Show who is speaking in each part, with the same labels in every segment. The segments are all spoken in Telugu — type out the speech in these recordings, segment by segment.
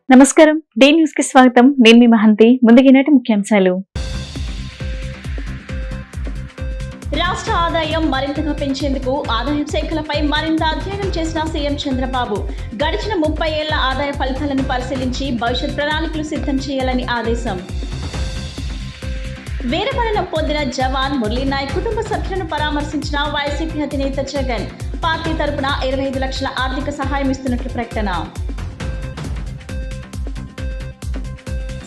Speaker 1: నమస్కారం. డే న్యూస్ కి స్వాగతం. నేను మీ మహంతి. ముందుగా ఈనాటి ముఖ్యాంశాలు.
Speaker 2: రాష్ట్ర ఆదాయం మరింతగా పెంచేందుకు ఆదాయ శాఖలపై మరింత అధ్యయనం చేసిన సీఎం చంద్రబాబు గడిచిన 30 ఏళ్ల ఆదాయ ఫలితాలను పరిశీలించి భవిష్యత్ ప్రణాళికలు సిద్ధం చేయాలని ఆదేశం. వీరమరణం పొందిన జవాన్ మురళీ నాయక్ కుటుంబ సభ్యులను పరామర్శించిన వైసీపీ అధినేత జగన్. పార్టీ తరపున 25 లక్షల ఆర్థిక సహాయం ఇస్తున్నట్లు ప్రకటన.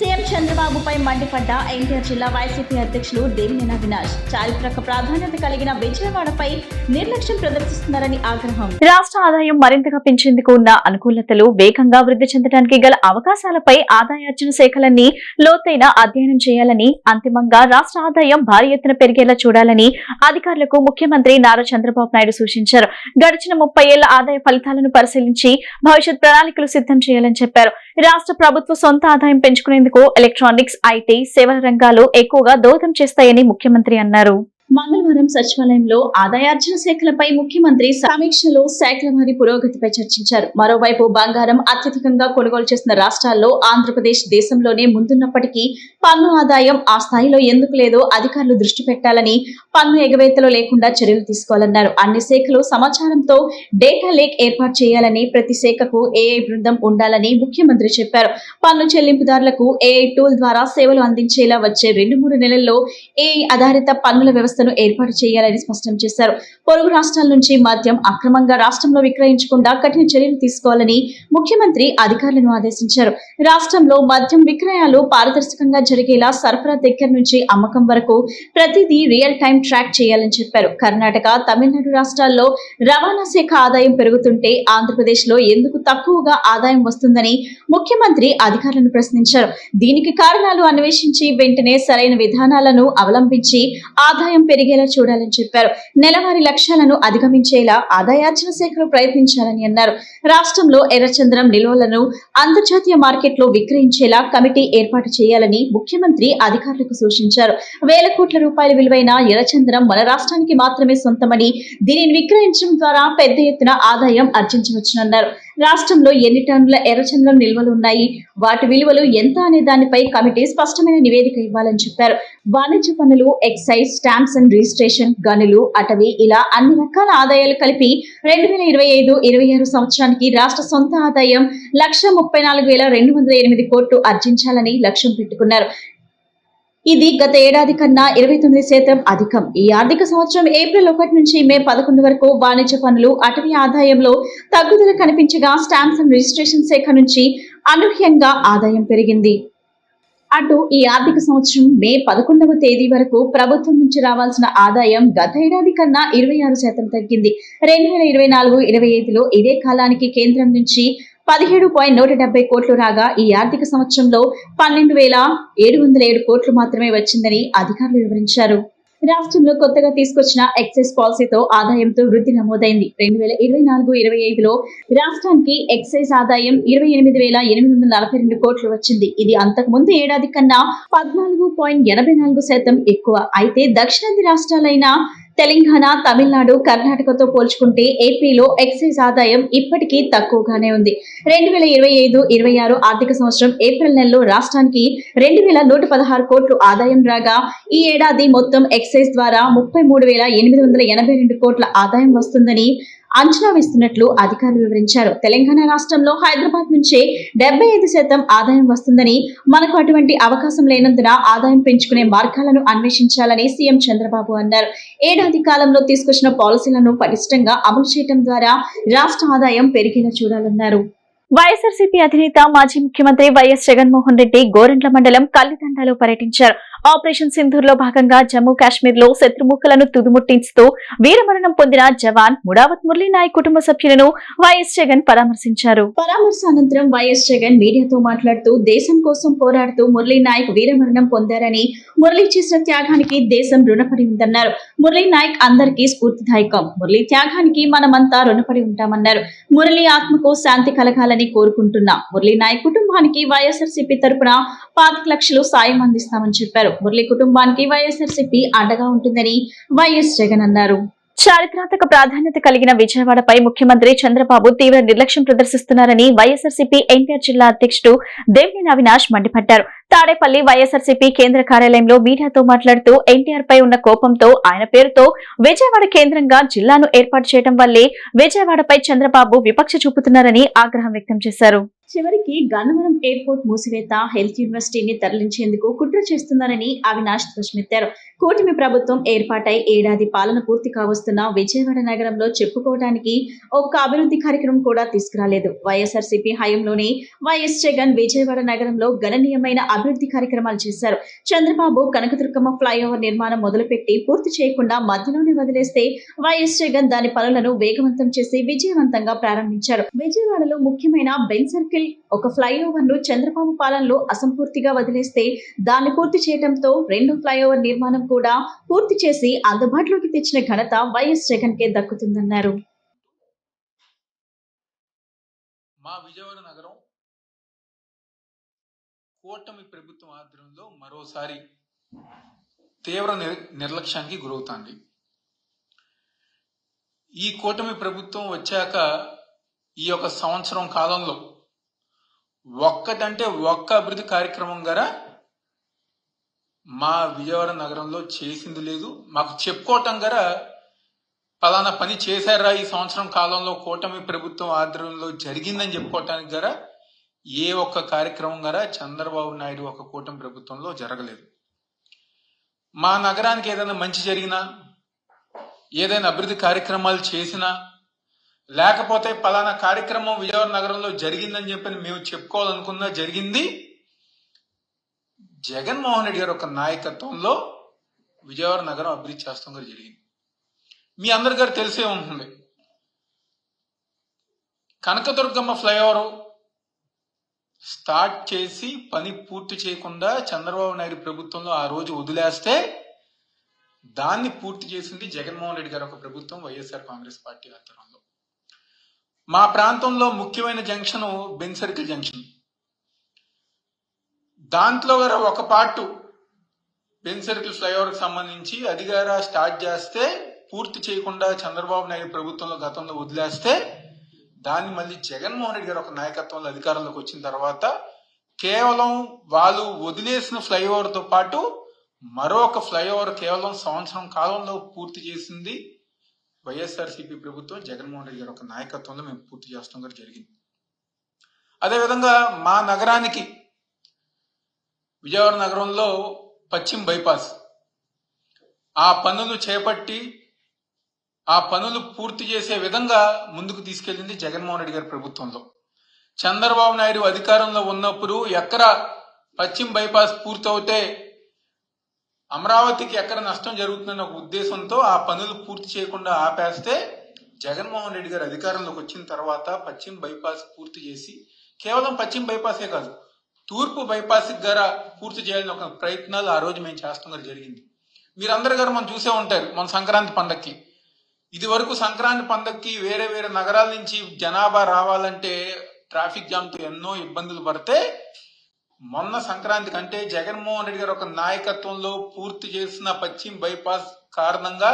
Speaker 2: సీఎం చంద్రబాబుపై మండిపడ్డ ఎన్టీఆర్ జిల్లా వైసీపీ అధ్యక్షులు దేవినేని అవినాష్. చారిత్రక ప్రాధాన్యత కలిగిన విజయవాడపై నిర్లక్ష్యం ప్రదర్శిస్తున్నారని ఆగ్రహం.
Speaker 1: రాష్ట్ర ఆదాయం మరింతగా పెంచేందుకు ఉన్న అనుకూలతలు వేగంగా వృద్ధి చెందడానికి గల అవకాశాలపై ఆదాయార్జన శాఖలన్నీ లోతైన అధ్యయనం చేయాలని, అంతిమంగా రాష్ట్ర ఆదాయం భారీ ఎత్తున పెరిగేలా చూడాలని అధికారులకు ముఖ్యమంత్రి నారా చంద్రబాబు నాయుడు సూచించారు. గడిచిన 30 ఏళ్ల ఆదాయ ఫలితాలను పరిశీలించి భవిష్యత్ ప్రణాళికలు సిద్ధం చేయాలని చెప్పారు. రాష్ట్ర ప్రభుత్వ సొంత ఆదాయం పెంచుకునేందుకు ఎలక్ట్రానిక్స్, ఐటీ, సేవల రంగాలు ఎక్కువగా దోహదం చేస్తాయని ముఖ్యమంత్రి అన్నారు.
Speaker 2: మంగళవారం సచివాలయంలో ఆదాయార్జన శాఖలపై ముఖ్యమంత్రి సమీక్షలో శాఖల వారి పురోగతిపై చర్చించారు. మరోవైపు బంగారం అత్యధికంగా కొనుగోలు చేసిన రాష్ట్రాల్లో ఆంధ్రప్రదేశ్ దేశంలోనే ముందున్నప్పటికీ పన్ను ఆదాయం ఆ స్థాయిలో ఎందుకు లేదో అధికారులు దృష్టి పెట్టాలని, పన్ను ఎగవేతలు లేకుండా చర్యలు తీసుకోవాలన్నారు. అన్ని శాఖలు సమాచారంతో డేటా లేక్ ఏర్పాటు చేయాలని, ప్రతి శాఖకు ఏఐ బృందం ఉండాలని ముఖ్యమంత్రి చెప్పారు. పన్ను చెల్లింపుదారులకు ఏఐ టూల్ ద్వారా సేవలు అందించేలా వచ్చే 2-3 నెలల్లో ఏఐ ఆధారిత పన్నుల వ్యవస్థ ఏర్పాటు చేయాలని స్పష్టం చేశారు. పొరుగు రాష్ట్రాల నుంచి మద్యం అక్రమంగా రాష్ట్రంలో విక్రయించకుండా కఠిన చర్యలు తీసుకోవాలని ముఖ్యమంత్రి అధికారులను ఆదేశించారు. రాష్ట్రంలో మద్యం విక్రయాలు పారదర్శకంగా జరిగేలా సరఫరా దగ్గర నుంచి అమ్మకం వరకు ప్రతిదీ రియల్ టైం ట్రాక్ చేయాలని చెప్పారు. కర్ణాటక, తమిళనాడు రాష్ట్రాల్లో రవాణా శాఖ ఆదాయం పెరుగుతుంటే ఆంధ్రప్రదేశ్ లో ఎందుకు తక్కువగా ఆదాయం వస్తుందని ముఖ్యమంత్రి అధికారులను ప్రశ్నించారు. దీనికి కారణాలు అన్వేషించి వెంటనే సరైన విధానాలను అవలంబించి ఆదాయం పెరిగేలా చూడాలని చెప్పారు. నెలవారీ లక్ష్యాలను అధిగమించేలా ఆదాయార్జన శాఖలు ప్రయత్నించాలని అన్నారు. రాష్ట్రంలో ఎర్రచంద్రం నిల్వలను అంతర్జాతీయ మార్కెట్లో విక్రయించేలా కమిటీ ఏర్పాటు చేయాలని ముఖ్యమంత్రి అధికారులకు సూచించారు. వేల కోట్ల రూపాయల విలువైన ఎర్రచంద్రం మన రాష్ట్రానికి మాత్రమే సొంతమని, దీనిని విక్రయించడం ద్వారా పెద్ద ఎత్తున ఆదాయం ఆర్జించవచ్చునన్నారు. రాష్ట్రంలో ఎన్ని టన్నుల ఎర్రచంద్రం నిల్వలు ఉన్నాయి, వాటి విలువలు ఎంత అనే దానిపై కమిటీ స్పష్టమైన నివేదిక ఇవ్వాలని చెప్పారు. వాణిజ్య పన్నులు, ఎక్సైజ్, స్టాంప్స్ అండ్ రిజిస్ట్రేషన్, గనులు, అటవీ ఇలా అన్ని రకాల ఆదాయాలు కలిపి 2025-26 సంవత్సరానికి రాష్ట్ర సొంత ఆదాయం 1,34,208 కోట్లు ఆర్జించాలని లక్ష్యం పెట్టుకున్నారు. ఇది గత ఏడాది కన్నా 29% అధికం. ఈ ఆర్థిక సంవత్సరం ఏప్రిల్ 1 నుంచి మే 11 వరకు వాణిజ్య పన్నులు, అటవీ ఆదాయంలో తగ్గుదల కనిపించగా స్టాంప్స్ అండ్ రిజిస్ట్రేషన్ శాఖ నుంచి అనూహ్యంగా ఆదాయం పెరిగింది. అటు ఈ ఆర్థిక సంవత్సరం మే 11వ తేదీ వరకు ప్రభుత్వం నుంచి రావాల్సిన ఆదాయం గత ఏడాది కన్నా 26% తగ్గింది. 2024-25లో ఇదే కాలానికి కేంద్రం నుంచి 17.170 కోట్లు రాగా ఈ ఆర్థిక సంవత్సరంలో 12,707 కోట్లు మాత్రమే వచ్చిందని అధికారులు వివరించారు. రాష్ట్రంలో కొత్తగా తీసుకొచ్చిన ఎక్సైజ్ పాలసీతో ఆదాయంతో వృద్ధి నమోదైంది. 2024-25లో రాష్ట్రానికి ఎక్సైజ్ ఆదాయం 28,842 కోట్లు వచ్చింది. ఇది అంతకు ముందు ఏడాది కన్నా 14.84% ఎక్కువ. అయితే దక్షిణాది రాష్ట్రాలైన తెలంగాణ, తమిళనాడు, కర్ణాటకతో పోల్చుకుంటే ఏపీలో ఎక్సైజ్ ఆదాయం ఇప్పటికీ తక్కువగానే ఉంది. 2025-26 ఆర్థిక సంవత్సరం ఏప్రిల్ నెలలో రాష్ట్రానికి 2,116 కోట్లు ఆదాయం రాగా ఈ ఏడాది మొత్తం ఎక్సైజ్ ద్వారా 33,882 కోట్ల ఆదాయం వస్తుందని అంచనా వేస్తున్నట్లు అధికారులు వివరించారు. తెలంగాణ రాష్ట్రంలో హైదరాబాద్ నుంచే 75% ఆదాయం వస్తుందని, మనకు అటువంటి అవకాశం లేనందున ఆదాయం పెంచుకునే మార్గాలను అన్వేషించాలని సీఎం చంద్రబాబు అన్నారు. ఏడాది కాలంలో తీసుకొచ్చిన పాలసీలను పటిష్టంగా అమలు చేయడం ద్వారా రాష్ట్ర ఆదాయం పెరిగేలా చూడాలన్నారు.
Speaker 1: వైఎస్ఆర్సీపీ అధినేత మాజీ ముఖ్యమంత్రి వైఎస్ జగన్మోహన్ రెడ్డి గోరంట్ల మండలం కల్లిదండాలో పర్యటించారు. ఆపరేషన్ సింధూర్ లో భాగంగా జమ్మూ కాశ్మీర్ లో శత్రుముఖలను తుదుముట్టించుతూ వీరమరణం పొందిన జవాన్ ముడావత్ మురళీ నాయక్ కుటుంబ సభ్యులను వైఎస్ జగన్ పరామర్శించారు.
Speaker 2: పరామర్శ అనంతరం వైఎస్ జగన్ మీడియాతో మాట్లాడుతూ దేశం కోసం పోరాడుతూ మురళీ నాయక్ వీరమరణం పొందారని, మురళీ చేసిన త్యాగానికి దేశం రుణపడి ఉందన్నారు. మురళీ నాయక్ అందరికీ స్ఫూర్తిదాయకం. మురళీ త్యాగానికి మనమంతా రుణపడి ఉంటామన్నారు. మురళీ ఆత్మకు శాంతి కలగాలని కోరుకుంటున్నా. మురళీ నాయక్ కుటుంబానికి వైఎస్ఆర్సీపీ తరపున 25 లక్షలు సాయం అందిస్తామని చెప్పారు. మురళీ కుటుంబానికి వైఎస్ఆర్సీపీ అండగా ఉంటుందని వైఎస్ జగన్ అన్నారు.
Speaker 1: చారిత్రాత్మక ప్రాధాన్యత కలిగిన విజయవాడపై ముఖ్యమంత్రి చంద్రబాబు తీవ్ర నిర్లక్ష్యం ప్రదర్శిస్తున్నారని వైఎస్ఆర్సీపీ ఎన్టీఆర్ జిల్లా అధ్యక్షుడు దేవినేని అవినాష్ మండిపడ్డారు. తాడేపల్లి వైఎస్ఆర్సీపీ కేంద్ర కార్యాలయంలో మీడియాతో మాట్లాడుతూ ఎన్టీఆర్ పై ఉన్న కోపంతో ఆయన పేరుతో విజయవాడ కేంద్రంగా జిల్లాను ఏర్పాటు చేయడం వల్లే విజయవాడపై చంద్రబాబు వివక్ష చూపుతున్నారని ఆగ్రహం వ్యక్తం చేశారు.
Speaker 2: చివరికి గన్నవరం ఎయిర్పోర్ట్ మూసివేత హెల్త్ యూనివర్సిటీని తరలించేందుకు కుట్ర చేస్తున్నారని అవినాష్ ధ్వజమెత్తారు. కూటమి ప్రభుత్వం ఏర్పాటై ఏడాది పాలన పూర్తి కావస్తున్న విజయవాడ నగరంలో చెప్పుకోవడానికి ఒక్క అభివృద్ధి కార్యక్రమం కూడా తీసుకురాలేదు. వైఎస్ఆర్సీపీ హయాంలోనే వైఎస్ జగన్ విజయవాడ నగరంలో గణనీయమైన అభివృద్ధి కార్యక్రమాలు చేశారు. చంద్రబాబు కనకదుర్గమ్మ ఫ్లైఓవర్ నిర్మాణం మొదలుపెట్టి పూర్తి చేయకుండా మధ్యలోనే వదిలేస్తే వైఎస్ జగన్ దాని పనులను వేగవంతం చేసి విజయవంతంగా ప్రారంభించారు. విజయవాడలో ముఖ్యమైన బెన్ సర్కిల్ ఒక ఫ్లైఓవర్ ను చంద్రబాబు పాలనలో అసంపూర్తిగా వదిలేస్తే దాన్ని పూర్తి చేయడంతో రెండో ఫ్లైఓవర్ నిర్మాణం కూడా పూర్తి చేసి అందుబాటులోకి తెచ్చిన ఘనత వైఎస్ జగన్ కే దక్కుతుందన్నారు.
Speaker 3: మా విజయవాడ నగరం కూటమి ప్రభుత్వం ఆధ్వర్యంలో మరోసారి తీవ్ర నిర్లక్ష్యానికి గురవుతోంది. ఈ కూటమి ప్రభుత్వం వచ్చాక ఈ యొక్క సంవత్సరం కాలంలో ఒక్కటంటే ఒక్క అభివృద్ధి కార్యక్రమం గారా మా విజయవాడ నగరంలో చేసింది లేదు. మాకు చెప్పుకోవటం గారా పలానా పని చేశారా ఈ సంవత్సరం కాలంలో కూటమి ప్రభుత్వం ఆధ్వర్యంలో జరిగిందని చెప్పుకోవటానికి గారా ఏ ఒక్క కార్యక్రమం గారా చంద్రబాబు నాయుడు ఒక కూటమి ప్రభుత్వంలో జరగలేదు. మా నగరానికి ఏదైనా మంచి జరిగినా, ఏదైనా అభివృద్ధి కార్యక్రమాలు చేసినా, లేకపోతే పలానా కార్యక్రమం విజయవాడ నగరంలో జరిగిందని చెప్పని మేము చెప్పుకోవాలనుకున్నా జరిగింది జగన్మోహన్ రెడ్డి గారు ఒక నాయకత్వంలో విజయవాడ నగరం అభివృద్ధి చేస్తాం గారు జరిగింది. మీ అందరి గారు తెలిసే ఉంటుంది, కనకదుర్గమ్మ ఫ్లైఓవర్ స్టార్ట్ చేసి పని పూర్తి చేయకుండా చంద్రబాబు నాయుడు ప్రభుత్వంలో ఆ రోజు వదిలేస్తే దాన్ని పూర్తి చేసింది జగన్మోహన్ రెడ్డి గారు ఒక ప్రభుత్వం, వైఎస్ఆర్ కాంగ్రెస్ పార్టీ ఆధ్వర్యంలో. మా ప్రాంతంలో ముఖ్యమైన జంక్షన్ బెన్ సర్కిల్ జంక్షన్. దాంట్లో గారా ఒక పార్ట్ బెన్ సర్కిల్ ఫ్లైఓవర్ కి సంబంధించి అది గారా స్టార్ట్ చేస్తే పూర్తి చేయకుండా చంద్రబాబు నాయుడు ప్రభుత్వంలో గతంలో వదిలేస్తే దాన్ని మళ్ళీ జగన్మోహన్ రెడ్డి గారు ఒక నాయకత్వంలో అధికారంలోకి వచ్చిన తర్వాత కేవలం వాళ్ళు వదిలేసిన ఫ్లైఓవర్ తో పాటు మరొక ఫ్లైఓవర్ కేవలం సంవత్సరం కాలంలో పూర్తి చేసింది వైఎస్ఆర్సీపీ ప్రభుత్వం, జగన్మోహన్ రెడ్డి గారు ఒక నాయకత్వంలో మేము పూర్తి చేస్తాం గారు జరిగింది. అదేవిధంగా మా నగరానికి విజయవాడ నగరంలో పశ్చిమ బైపాస్ ఆ పనులు చేపట్టి ఆ పనులు పూర్తి చేసే విధంగా ముందుకు తీసుకెళ్లింది జగన్మోహన్ రెడ్డి గారి ప్రభుత్వంలో. చంద్రబాబు నాయుడు అధికారంలో ఉన్నప్పుడు ఎక్కడ పశ్చిమ బైపాస్ పూర్తవుతే అమరావతికి ఎక్కడ నష్టం జరుగుతుందన్న ఒక ఉద్దేశంతో ఆ పనులు పూర్తి చేయకుండా ఆపేస్తే జగన్మోహన్ రెడ్డి గారు అధికారంలోకి వచ్చిన తర్వాత పశ్చిమ బైపాస్ పూర్తి చేసి కేవలం పశ్చిమ బైపాసే కాదు తూర్పు బైపాస్ గారా పూర్తి చేయాలని ఒక ప్రయత్నాలు ఆ రోజు మేము చేస్తాం గారు జరిగింది. మీరందరూ గారు మనం చూసే ఉంటారు, మన సంక్రాంతి పండక్కి ఇది వరకు సంక్రాంతి పండక్కి వేరే వేరే నగరాల నుంచి జనాభా రావాలంటే ట్రాఫిక్ జామ్ తో ఎన్నో ఇబ్బందులు పడితే మొన్న సంక్రాంతి కంటే జగన్మోహన్ రెడ్డి గారు ఒక నాయకత్వంలో పూర్తి చేసిన పశ్చిమ బైపాస్ కారణంగా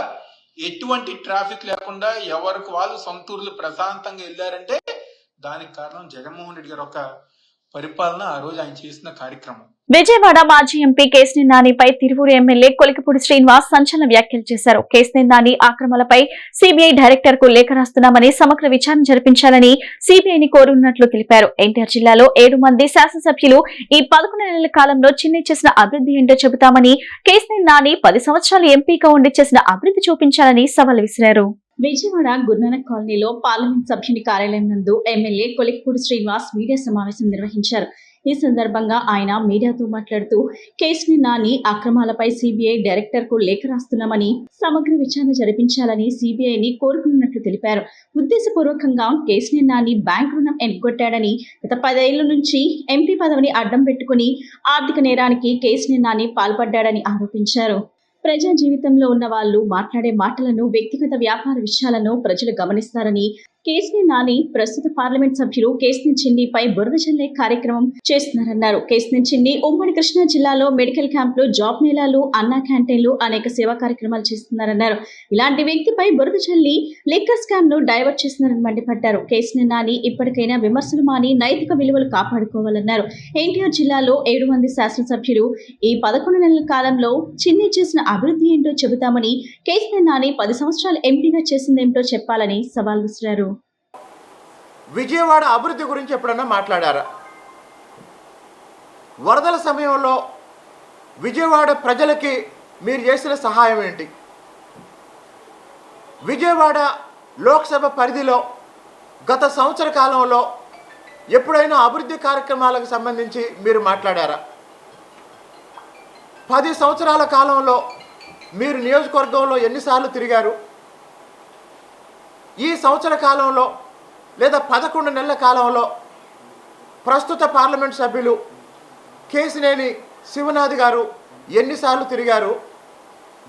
Speaker 3: ఎటువంటి ట్రాఫిక్ లేకుండా ఎవరికి వాళ్ళు సొంతూరులు ప్రశాంతంగా వెళ్ళారంటే దానికి కారణం జగన్మోహన్ రెడ్డి గారు ఒక పరిపాలన, ఆ రోజు ఆయన చేసిన కార్యక్రమం.
Speaker 1: విజయవాడ మాజీ ఎంపీ కేశినేని నానిపై తిరువూరు ఎమ్మెల్యే కొలికిపూడి శ్రీనివాస్ సంచలన వ్యాఖ్యలు చేశారు. కేశినేని నాని ఆక్రమణలపై సిబిఐ డైరెక్టర్ కు లేఖ రాస్తున్నామని సమగ్ర విచారణ జరిపించాలని సిబిఐని కోరున్నట్లు తెలిపారు. ఎన్టీఆర్ జిల్లాలో 7 మంది శాసనసభ్యులు ఈ 11 నెలల కాలంలో చిన్ని చేసిన అభివృద్ధి ఏంటో చెబుతామని, కేశినేని నాని 10 సంవత్సరాలు ఎంపీగా ఉండి చేసిన అభివృద్ధి చూపించాలని సవాల్ విసిరారు.
Speaker 2: విజయవాడ గురునానక్ కాలనీలో పార్లమెంట్ సభ్యుని కార్యాలయం నందు ఎమ్మెల్యే కొలికిపూడి శ్రీనివాస్ మీడియా సమావేశం నిర్వహించారు. ఈ సందర్భంగా ఆయన మీడియాతో మాట్లాడుతూ కేశినేని నాని అక్రమాలపై సిబిఐ డైరెక్టర్ కు లేఖ రాస్తున్నామని, సమగ్ర విచారణ జరిపించాలని సిబిఐని కోరుకున్నట్లు తెలిపారు. ఉద్దేశపూర్వకంగా కేశినేని నాని బ్యాంక్ రుణం ఎగ్గొట్టాడని, గత 10 ఏళ్ల నుంచి ఎంపీ పదవిని అడ్డం పెట్టుకుని ఆర్థిక నేరానికి కేశినేని నాని పాల్పడ్డాడని ఆరోపించారు. ప్రజా జీవితంలో ఉన్న వాళ్ళు మాట్లాడే మాటలను, వ్యక్తిగత వ్యాపార విషయాలను ప్రజలు గమనిస్తారని కేసినేని నాని ప్రస్తుత పార్లమెంట్ సభ్యులు కేసినేని చిన్నిపై బురద జల్లే కార్యక్రమం చేస్తున్నారన్నారు. కేసినేని చిన్ని ఉమ్మడి కృష్ణా జిల్లాలో మెడికల్ క్యాంపులు, జాబ్ మేళాలు, అన్నా క్యాంటీన్లు అనేక సేవా కార్యక్రమాలు చేస్తున్నారన్నారు. ఇలాంటి వ్యక్తిపై బురద జల్లి లిక్కర్ స్కామ్ ను డైవర్ట్ చేస్తున్నారని మండిపడ్డారు. కేసినేని నాని ఇప్పటికైనా విమర్శలు మాని నైతిక విలువలు కాపాడుకోవాలన్నారు. ఎన్టీఆర్ జిల్లాలో 7 మంది శాసనసభ్యులు ఈ 11 నెలల కాలంలో చిన్ని చేసిన అభివృద్ధి ఏంటో చెబుతామని, కేసినేని నాని 10 సంవత్సరాలు ఎంపీగా చేసిందేంటో చెప్పాలని సవాల్ విసిరారు.
Speaker 4: విజయవాడ అభివృద్ధి గురించి ఎప్పుడన్నా మాట్లాడారా? వరదల సమయంలో విజయవాడ ప్రజలకి మీరు చేసిన సహాయం ఏంటి? విజయవాడ లోక్సభ పరిధిలో గత సంవత్సర కాలంలో ఎప్పుడైనా అభివృద్ధి కార్యక్రమాలకు సంబంధించి మీరు మాట్లాడారా? 10 సంవత్సరాల కాలంలో మీరు నియోజకవర్గంలో ఎన్నిసార్లు తిరిగారు? ఈ సంవత్సర కాలంలో లేదా 11 నెలల కాలంలో ప్రస్తుత పార్లమెంట్ సభ్యులు కేసినేని శివనాథ్ గారు ఎన్నిసార్లు తిరిగారు?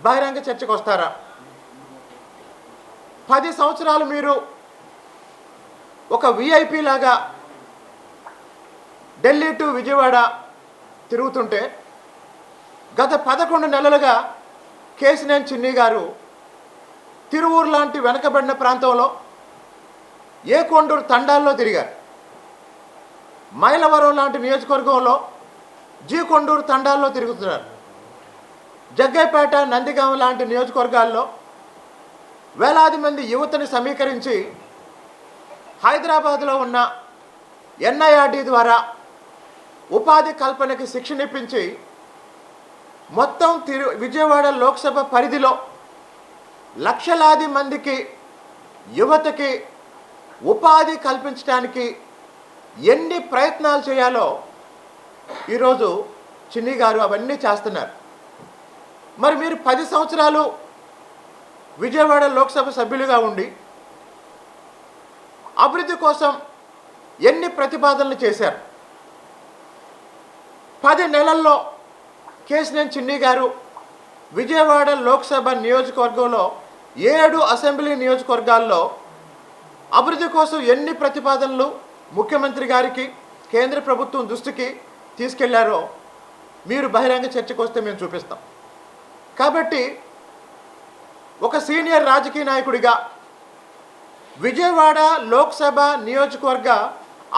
Speaker 4: బహిరంగ చర్చకు వస్తారా? 10 సంవత్సరాలు మీరు ఒక విఐపి లాగా ఢిల్లీ టు విజయవాడ తిరుగుతుంటే గత 11 నెలలుగా కేసినేని చిన్ని గారు తిరువూరు లాంటి వెనకబడిన ప్రాంతంలో ఏకొండూరు తండాల్లో తిరిగారు. మైలవరం లాంటి నియోజకవర్గంలో కొండూరు తండాల్లో తిరుగుతున్నారు. జగ్గైపేట, నందిగామ లాంటి నియోజకవర్గాల్లో వేలాది మంది యువతని సమీకరించి హైదరాబాద్లో ఉన్న ఎన్ఐఆర్డి ద్వారా ఉపాధి కల్పనకి శిక్షణ ఇప్పించి మొత్తం విజయవాడ లోక్సభ పరిధిలో లక్షలాది మందికి యువతకి ఉపాధి కల్పించడానికి ఎన్ని ప్రయత్నాలు చేయాలో ఈరోజు చిన్ని గారు అవన్నీ చేస్తున్నారు. మరి మీరు 10 సంవత్సరాలు విజయవాడ లోక్సభ సభ్యులుగా ఉండి అభివృద్ధి కోసం ఎన్ని ప్రతిపాదనలు చేశారు? 10 నెలల్లో కేసినేని చిన్ని గారు విజయవాడ లోక్సభ నియోజకవర్గంలో 7 అసెంబ్లీ నియోజకవర్గాల్లో అభివృద్ధి కోసం ఎన్ని ప్రతిపాదనలు ముఖ్యమంత్రి గారికి, కేంద్ర ప్రభుత్వం దృష్టికి తీసుకెళ్లారో మీరు బహిరంగ చర్చకు వస్తే మేము చూపిస్తాం. కాబట్టి ఒక సీనియర్ రాజకీయ నాయకుడిగా విజయవాడ లోక్సభ నియోజకవర్గ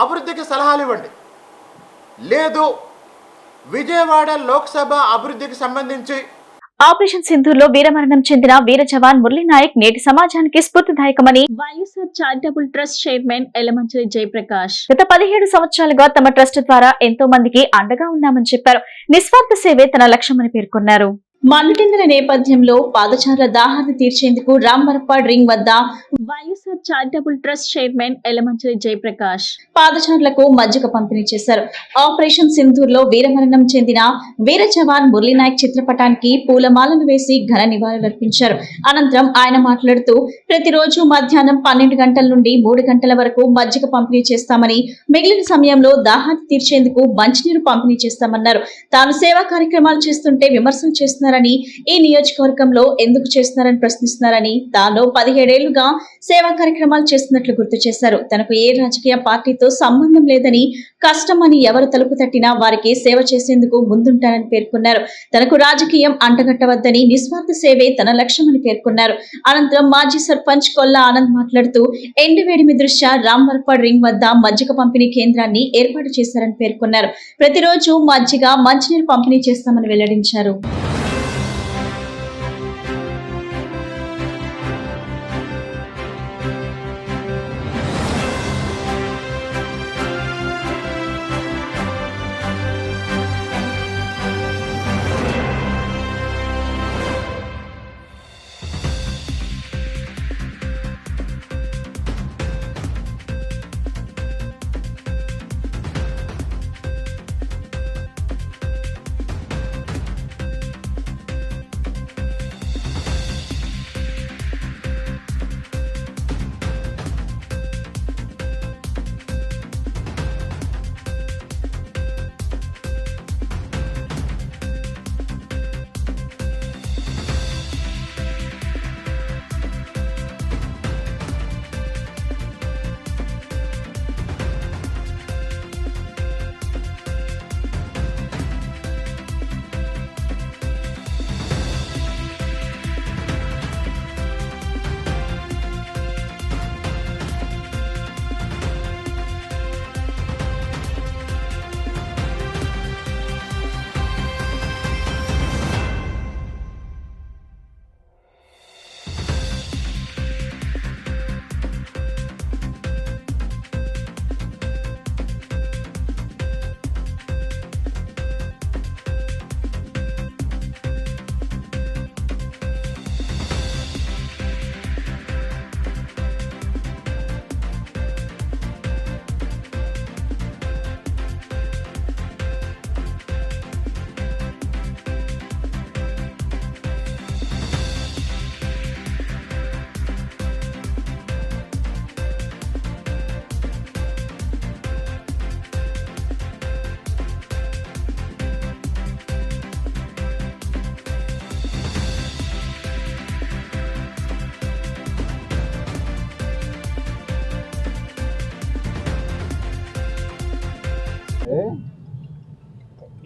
Speaker 4: అభివృద్ధికి సలహాలు ఇవ్వండి. లేదు విజయవాడ లోక్సభ అభివృద్ధికి సంబంధించి
Speaker 1: ఆపరేషన్ సింధూర్లో వీరమరణం చెందిన వీర జవాన్ మురళీ నాయక్ నేటి సమాజానికి స్ఫూర్తిదాయకమని
Speaker 2: YSR charitable trust chairman Yelamanchili Jayaprakash
Speaker 1: గత 17 సంవత్సరాలుగా తమ ట్రస్ట్ ద్వారా ఎంతో మందికి అండగా ఉన్నామని చెప్పారు. నిస్వార్థ సేవే తన లక్ష్యమని పేర్కొన్నారు.
Speaker 2: మండుటెండల నేపథ్యంలో పాదచారుల దాహాన్ని తీర్చేందుకు రాంబరపాడ్ రింగ్ వద్ద YSR charitable trust chairman Yelamanchili Jayaprakash పాదచారులకు మజ్జిగ పంపిణీ చేశారు. ఆపరేషన్ సింధూర్లో వీరమరణం చెందిన వీర జవాన్ మురళీ నాయక్ చిత్రపటానికి పూలమాలను వేసి ఘన నివాళులర్పించారు. అనంతరం ఆయన మాట్లాడుతూ ప్రతిరోజు మధ్యాహ్నం 12 గంటల నుండి 3 గంటల వరకు మజ్జిగ పంపిణీ చేస్తామని, మిగిలిన సమయంలో దాహాన్ని తీర్చేందుకు మంచినీరు పంపిణీ చేస్తామన్నారు. తాను సేవా కార్యక్రమాలు చేస్తుంటే విమర్శలు చేస్తున్నారు, ఈ నియోజకవర్గంలో ఎందుకు చేస్తున్నారని ప్రశ్నిస్తున్నారని, తాను 17 ఏళ్లుగా సేవా కార్యక్రమాలు చేస్తున్నట్లు గుర్తు చేశారు. తనకు ఏ రాజకీయ పార్టీతో సంబంధం లేదని, కష్టమని ఎవరు తలుపు తట్టినా వారికి సేవ చేసేందుకు ముందుంటానని పేర్కొన్నారు. తనకు రాజకీయం అంటగట్టవద్దని, నిస్వార్థ సేవే తన లక్ష్యమని పేర్కొన్నారు. అనంతరం మాజీ సర్పంచ్ కొల్లా ఆనంద్ మాట్లాడుతూ ఎండవేడిమి దృష్ట్యా రాంబర్పాడ్ రింగ్ వద్ద మజ్జిగ పంపిణీ కేంద్రాన్ని ఏర్పాటు చేశారని పేర్కొన్నారు. ప్రతిరోజు మజ్జిగ, మంచినీరు పంపిణీ చేస్తామని వెల్లడించారు.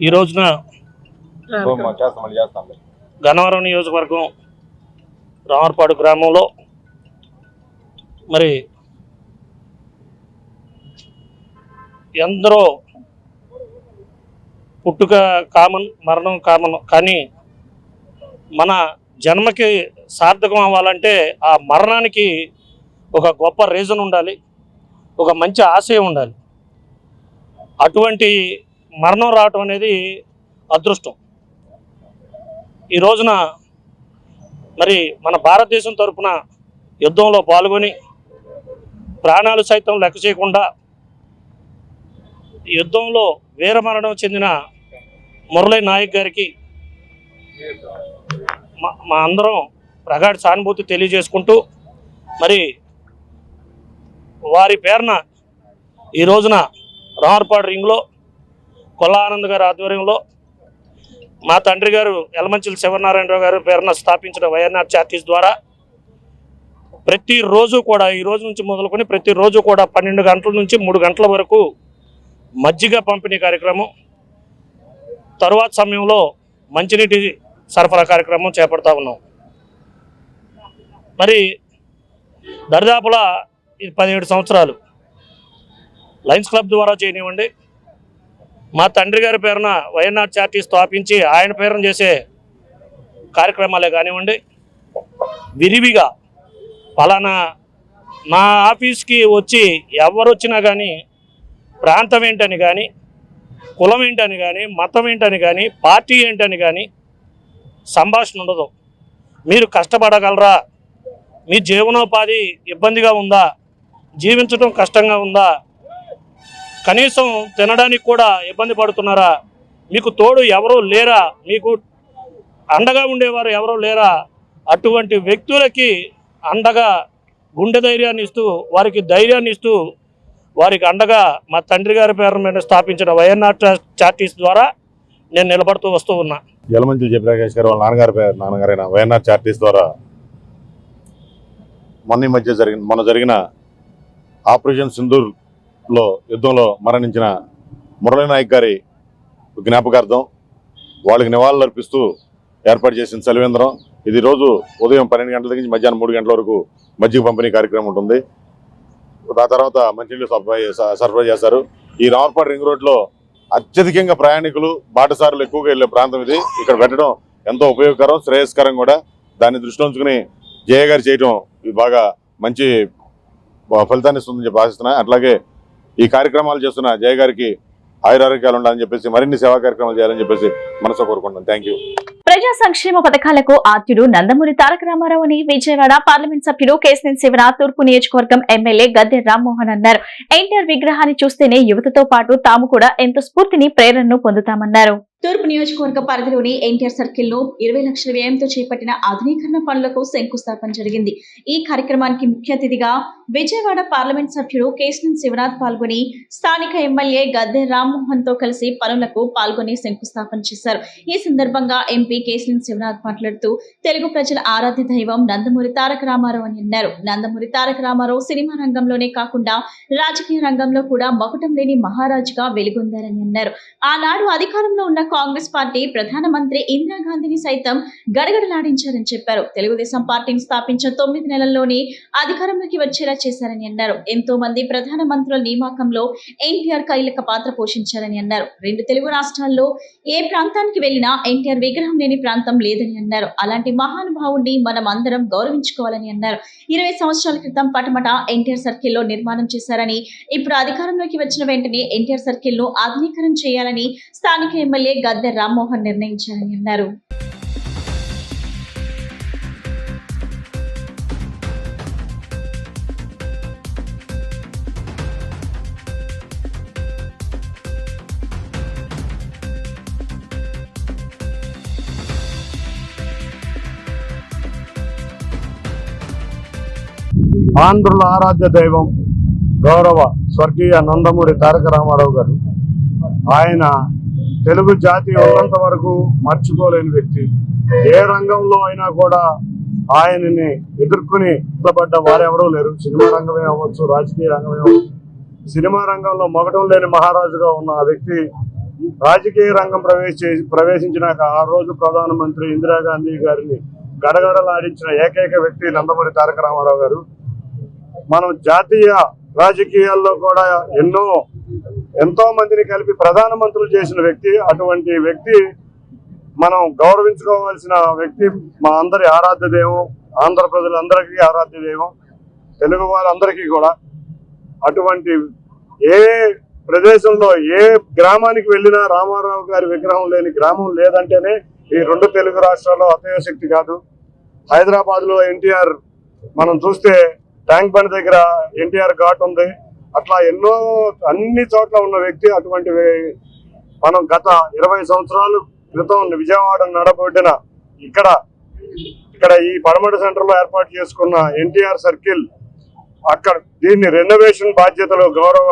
Speaker 5: ఈ రోజున గన్నవరం నియోజకవర్గం రామర్పాడు గ్రామంలో మరి ఎందరో పుట్టుక కామన్, మరణం కామన్, కానీ మన జన్మకి సార్థకం అవ్వాలంటే ఆ మరణానికి ఒక గొప్ప రీజన్ ఉండాలి, ఒక మంచి ఆశయం ఉండాలి. అటువంటి మరణం రావటం అనేది అదృష్టం. ఈ రోజున మరి మన భారతదేశం తరఫున యుద్ధంలో పాల్గొని ప్రాణాలు సైతం లెక్క చేయకుండా యుద్ధంలో వీరమరణం చెందిన మురళీ నాయక్ గారికి మా అందరం ప్రగాఢ సానుభూతి తెలియజేసుకుంటూ మరి వారి పేరున ఈ రోజున రామర్పాడు రింగ్లో కొల్లా ఆనంద్ గారి ఆధ్వర్యంలో మా తండ్రి గారు యలమంచిలి శివనారాయణరావు గారు పేరున స్థాపించిన వైఎన్ఆర్ చారిటీస్ ద్వారా ప్రతిరోజు కూడా ఈ రోజు నుంచి మొదలుకొని ప్రతిరోజు కూడా 12 గంటల నుంచి 3 గంటల వరకు మజ్జిగ పంపిణీ కార్యక్రమం, తరువాత సమయంలో మంచినీటి సరఫరా కార్యక్రమం చేపడతా ఉన్నాం. మరి దరిదాపులా ఇది 17 సంవత్సరాలు లయన్స్ క్లబ్ ద్వారా చేయనివ్వండి, మా తండ్రి గారి పేరున వైఎన్ఆర్ చారిటీ స్థాపించి ఆయన పేరున చేసే కార్యక్రమాలే కానివ్వండి, విరివిగా పలానా మా ఆఫీస్కి వచ్చి ఎవరు వచ్చినా కానీ ప్రాంతం ఏంటని కానీ, కులం ఏంటని కానీ, మతం ఏంటని కానీ, పార్టీ ఏంటని కానీ సంభాషణ ఉండదు. మీరు కష్టపడగలరా, మీ జీవనోపాధి ఇబ్బందిగా ఉందా, జీవించడం కష్టంగా ఉందా, కనీసం తినడానికి కూడా ఇబ్బంది పడుతున్నారా, మీకు తోడు ఎవరూ లేరా, మీకు అండగా ఉండేవారు ఎవరూ లేరా, అటువంటి వ్యక్తులకి అండగా గుండె ధైర్యాన్ని ఇస్తూ వారికి ధైర్యాన్ని ఇస్తూ వారికి అండగా మా తండ్రి గారి పేరు మీద స్థాపించిన వైఎన్ఆర్ చారిటీస్ ద్వారా నేను నిలబడుతూ వస్తూ ఉన్నా.
Speaker 6: యలమంచిలి జయప్రకాష్ గారు వాళ్ళ నాన్నగారైన వైఎన్ఆర్ చారిటీస్ ద్వారా మొన్న జరిగిన ఆపరేషన్ సింధూర్లో యుద్ధంలో మరణించిన మురళీ నాయక్ గారి జ్ఞాపకార్థం వాళ్ళకి నివాళులు అర్పిస్తూ ఏర్పాటు చేసిన సెలవేంద్రం. ఇది రోజు ఉదయం 12 గంటల నుంచి మధ్యాహ్నం 3 గంటల వరకు మజ్జిగ పంపిణీ కార్యక్రమం ఉంటుంది. ఆ తర్వాత మంచినీళ్ళు సరఫరా చేస్తారు. ఈ రామర్పాడు రింగ్ రోడ్లో అత్యధికంగా ప్రయాణికులు బాటసారులు ఎక్కువగా వెళ్ళే ప్రాంతం ఇది. ఇక్కడ పెట్టడం ఎంతో ఉపయోగకరం, శ్రేయస్కరం కూడా. దాన్ని దృష్టిలో ఉంచుకుని జయ గారు చేయడం ఇది బాగా మంచి ఫలితాన్ని ఇస్తుందని చెప్పి ఆశిస్తున్నా. అట్లాగే ఈ కార్యక్రమాలు చేస్తున్న జయ గారికి ఆయురారోగ్యాలు ఉండాలని చెప్పేసి మరిన్ని సేవా కార్యక్రమాలు చేయాలని చెప్పేసి మనసు కోరుకుంటున్నాను. Thank you.
Speaker 1: ప్రజా సంక్షేమ పథకాలకు ఆద్యుడు నందమూరి తారక రామారావు అని విజయవాడ పార్లమెంట్ సభ్యుడు కేశినేని శివనాథ్ తూర్పు నియోజకవర్గం ఎమ్మెల్యే గద్దె రామ్మోహన్ అన్నారు. ఎన్టీఆర్ విగ్రహాన్ని చూస్తేనే యువతతో పాటు తాము కూడా ఎంతో స్ఫూర్తిని, ప్రేరణను పొందుతామన్నారు.
Speaker 2: తూర్పు నియోజకవర్గ పరిధిలోని ఎన్టీఆర్ సర్కిల్ లో 20 లక్షల వ్యయంతో చేపట్టిన ఆధునీకరణ పనులకు శంకుస్థాపన జరిగింది. ఈ కార్యక్రమానికి ముఖ్య అతిథిగా విజయవాడ పార్లమెంట్ సభ్యుడు కేశినేని శివనాథ్ పాల్గొని స్థానిక ఎమ్మెల్యే గద్దె రామ్మోహన్ తో కలిసి పనులకు పాల్గొని శంకుస్థాపన చేశారు. ఈ సందర్భంగా ఎంపీ కేశినేని శివనాథ్ మాట్లాడుతూ తెలుగు ప్రజల ఆరాధ్య దైవం నందమూరి తారక రామారావు అని అన్నారు. నందమూరి తారక రామారావు సినిమా రంగంలోనే కాకుండా రాజకీయ రంగంలో కూడా మకుటం లేని మహారాజుగా వెలుగొందారని అన్నారు. ఆనాడు అధికారంలో ఉన్న కాంగ్రెస్ పార్టీ ప్రధానమంత్రి ఇందిరాగాంధీని సైతం గడగడలాడించారని చెప్పారు. తెలుగుదేశం పార్టీని స్థాపించిన 9 నెలల్లోనే అధికారంలోకి వచ్చేలా చేశారని అన్నారు. ఎంతో మంది ప్రధానమంత్రుల నియామకంలో ఎన్టీఆర్ కీలక పాత్ర పోషించారని అన్నారు. 2 తెలుగు రాష్ట్రాల్లో ఏ ప్రాంతానికి వెళ్లినా ఎన్టీఆర్ విగ్రహం లేని ప్రాంతం లేదని అన్నారు. అలాంటి మహానుభావుడిని మనం అందరం గౌరవించుకోవాలని అన్నారు. 20 సంవత్సరాల క్రితం పటమట ఎన్టీఆర్ సర్కిల్ లో నిర్మాణం చేశారని, ఇప్పుడు అధికారంలోకి వచ్చిన వెంటనే ఎన్టీఆర్ సర్కిల్ ను ఆధునీకరణ చేయాలని స్థానిక ఎమ్మెల్యే గద్దె రామ్మోహన్ నిర్ణయించారని అన్నారు.
Speaker 7: ఆంధ్రుల ఆరాధ్య దైవం గౌరవ స్వర్గీయ నందమూరి తారక రామారావు గారు. ఆయన తెలుగు జాతి ఉన్నంత వరకు మర్చిపోలేని వ్యక్తి. ఏ రంగంలో అయినా కూడా ఆయనని ఎదుర్కొని నిలబడ్డ వారెవరూ లేరు. సినిమా రంగమే అవ్వచ్చు, రాజకీయ రంగమే అవ్వచ్చు. సినిమా రంగంలో మగటం లేని మహారాజుగా ఉన్న ఆ వ్యక్తి రాజకీయ రంగం ప్రవేశించినాక ఆ రోజు ప్రధానమంత్రి ఇందిరాగాంధీ గారిని గడగడలాడించిన ఏకైక వ్యక్తి నందమూరి తారక రామారావు గారు. మనం జాతీయ రాజకీయాల్లో కూడా ఎంతో మందిని కలిపి ప్రధానమంత్రులు చేసిన వ్యక్తి. అటువంటి వ్యక్తి మనం గౌరవించుకోవాల్సిన వ్యక్తి. మా అందరి ఆరాధ్య దైవం, ఆంధ్ర ప్రజలందరికీ ఆరాధ్య దైవం, తెలుగు వారందరికీ కూడా. అటువంటి ఏ ప్రదేశంలో ఏ గ్రామానికి వెళ్ళినా రామారావు గారి విగ్రహం లేని గ్రామం లేదంటేనే ఈ రెండు తెలుగు రాష్ట్రాల్లో అతయశక్తి కాదు. హైదరాబాద్ లో ఎన్టీఆర్ మనం చూస్తే ట్యాంక్ బండ్ దగ్గర ఎన్టీఆర్ ఘాట్ ఉంది. అట్లా ఎన్నో అన్ని చోట్ల ఉన్న వ్యక్తి. అటువంటి మనం గత 20 సంవత్సరాల క్రితం విజయవాడ నడబొడ్డిన ఇక్కడ ఈ పడమటి సెంటర్ లో ఏర్పాటు చేసుకున్న ఎన్టీఆర్ సర్కిల్, అక్కడ దీన్ని రెనోవేషన్ బాధ్యతలు గౌరవ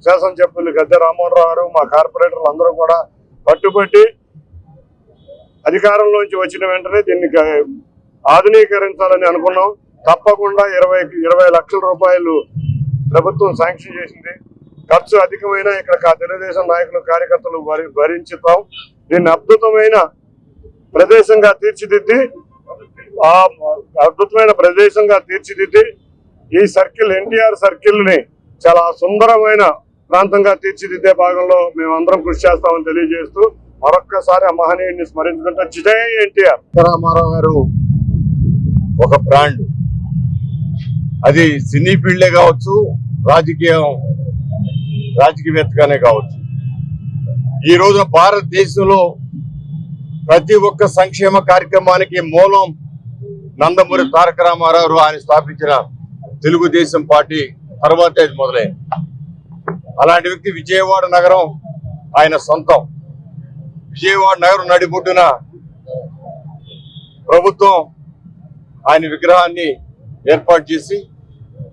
Speaker 7: శాసనసభ్యులు గద్దె రామ్మోహన్ గారు, మా కార్పొరేటర్లు అందరూ కూడా పట్టుబట్టి అధికారంలోంచి వచ్చిన వెంటనే దీన్ని ఆధునీకరించాలని అనుకున్నాం. తప్పకుండా 20 లక్షల రూపాయలు ప్రభుత్వం శాంక్షన్ చేసింది. ఖర్చు అధికమైన ఇక్కడ తెలుగుదేశం నాయకులు కార్యకర్తలు భరించుతాం. దీన్ని అద్భుతమైన ప్రదేశంగా తీర్చిదిద్ది ఈ సర్కిల్ ఎన్టీఆర్ సర్కిల్ ని చాలా సుందరమైన ప్రాంతంగా తీర్చిదిద్దే భాగంలో మేమందరం కృషి చేస్తామని తెలియజేస్తూ మరొక్కసారి ఆ మహనీయుడిని స్మరించుకుంటూ జై ఎన్టీఆర్.
Speaker 6: రామారావు గారు ఒక బ్రాండ్. అది సినీ ఫీల్డే కావచ్చు, రాజకీయవేత్తగానే కావచ్చు. ఈ రోజు భారతదేశంలో ప్రతి ఒక్క సంక్షేమ కార్యక్రమానికి మూలం నందమూరి తారక రామారావు ఆయన స్థాపించిన తెలుగుదేశం పార్టీ తర్వాతే అది మొదలైంది. అలాంటి వ్యక్తి విజయవాడ నగరం ఆయన సొంతం. విజయవాడ నగరం నడిబొడ్డున ప్రభుత్వం ఆయన విగ్రహాన్ని ఏర్పాటు చేసి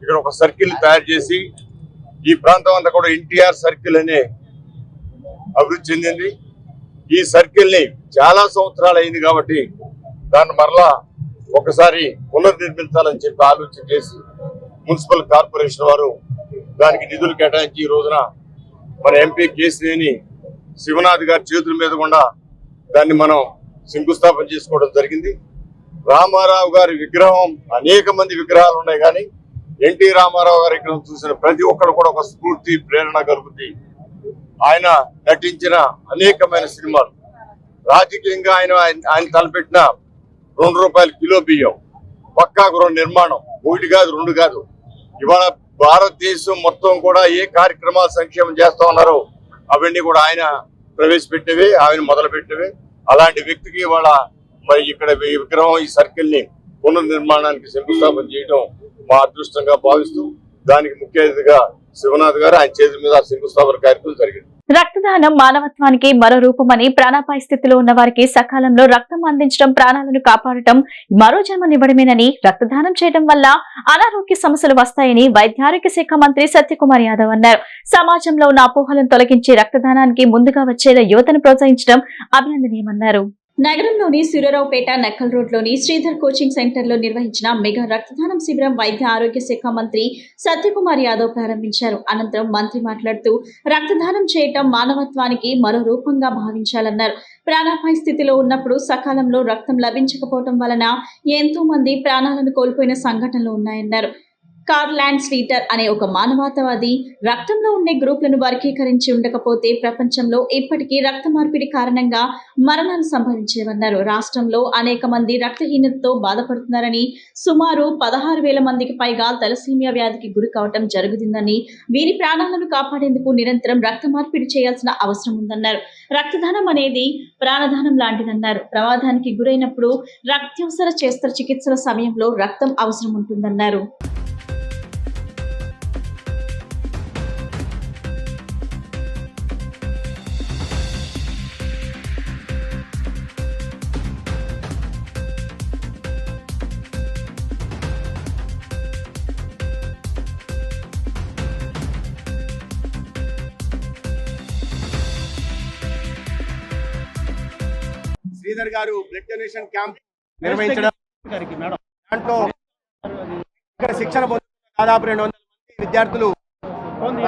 Speaker 6: ఇక్కడ ఒక సర్కిల్ తయారు చేసి ఈ ప్రాంతం అంతా కూడా ఎన్టీఆర్ సర్కిల్ అనే అభివృద్ధి చెందింది. ఈ సర్కిల్ ని చాలా సంవత్సరాలు అయింది కాబట్టి దాన్ని మరలా ఒకసారి పునర్నిర్మించాలని చెప్పి ఆలోచన చేసి మున్సిపల్ కార్పొరేషన్ వారు దానికి నిధులు కేటాయించి ఈ రోజున మన ఎంపీ కేసినేని శివనాథ్ గారి చేతుల మీద కూడా దాన్ని మనం శంకుస్థాపన చేసుకోవడం జరిగింది. రామారావు గారి విగ్రహం అనేక మంది విగ్రహాలు ఉన్నాయి, కానీ ఎన్టీ రామారావు గారి విగ్రహం చూసిన ప్రతి ఒక్కరు కూడా ఒక స్ఫూర్తి, ప్రేరణ కలుగుతుంది. ఆయన నటించిన అనేకమైన సినిమాలు, రాజకీయంగా ఆయన తలపెట్టిన ₹2 కిలో బియ్యం, పక్కా గృహ నిర్మాణం, 1 కాదు 2 కాదు. ఇవాళ భారతదేశం మొత్తం కూడా ఏ కార్యక్రమాలు సంక్షేమం చేస్తా ఉన్నారో అవన్నీ కూడా ఆయన ప్రవేశపెట్టేవే, ఆయన మొదలుపెట్టేవే. అలాంటి వ్యక్తికి ఇవాళ మరి ఇక్కడ ఈ విగ్రహం, ఈ సర్కిల్ ని పునర్నిర్మాణానికి శంకుస్థాపన చేయడం మా అదృష్టంగా భావిస్తూ దానికి ముఖ్య అతిథిగా శివనాథ్ గారు ఆయన చేతుల మీద శంకుస్థాపన కార్యక్రమం జరిగింది.
Speaker 1: రక్తదానం మానవత్వానికి మరో రూపమని, ప్రాణాపాయ స్థితిలో ఉన్న వారికి సకాలంలో రక్తం అందించడం, ప్రాణాలను కాపాడటం మరో జన్మనివ్వడమేనని, రక్తదానం చేయడం వల్ల అనారోగ్య సమస్యలు వస్తాయని వైద్య ఆరోగ్య శాఖ మంత్రి సత్యకుమార్ యాదవ్ అన్నారు. సమాజంలో ఉన్న అపోహలను తొలగించి రక్తదానానికి ముందుగా వచ్చేలా యువతను ప్రోత్సహించడం అభినందనీయమన్నారు.
Speaker 2: నగరంలోని సూర్యరావుపేట నక్కల్ రోడ్ లోని శ్రీధర్ కోచింగ్ సెంటర్ లో నిర్వహించిన మెగా రక్తదానం శిబిరం వైద్య ఆరోగ్య శాఖ మంత్రి సత్యకుమార్ యాదవ్ ప్రారంభించారు. అనంతరం మంత్రి మాట్లాడుతూ రక్తదానం చేయటం మానవత్వానికి మరో రూపంగా భావించాలన్నారు. ప్రాణాపాయ స్థితిలో ఉన్నప్పుడు సకాలంలో రక్తం లభించకపోవడం వలన ఎంతో మంది ప్రాణాలను కోల్పోయిన సంఘటనలు ఉన్నాయన్నారు. కార్ల్ ల్యాండ్ స్లీటర్ అనే ఒక మానవతావాది రక్తంలో ఉండే గ్రూపులను వర్గీకరించి ఉండకపోతే ప్రపంచంలో ఇప్పటికీ రక్త మార్పిడి కారణంగా మరణాలు సంభవించేవన్నారు. రాష్ట్రంలో అనేక మంది రక్తహీనతతో బాధపడుతున్నారని, సుమారు 16,000 మందికి పైగా తలసీమియా వ్యాధికి గురి కావటం జరుగుతుందని, వీరి ప్రాణాలను కాపాడేందుకు నిరంతరం రక్త మార్పిడి చేయాల్సిన అవసరం ఉందన్నారు. రక్తదానం అనేది ప్రాణదానం లాంటిదన్నారు. ప్రమాదానికి గురైనప్పుడు అత్యవసర శస్త్రచికిత్సల సమయంలో రక్తం అవసరం ఉంటుందన్నారు.
Speaker 4: శ్రీధర్ గారు బ్లడ్ డొనేషన్ క్యాంప్ నిర్వహించడం, దాంట్లో ఇక్కడ శిక్షణ పొందుతున్న దాదాపు 200 మంది విద్యార్థులు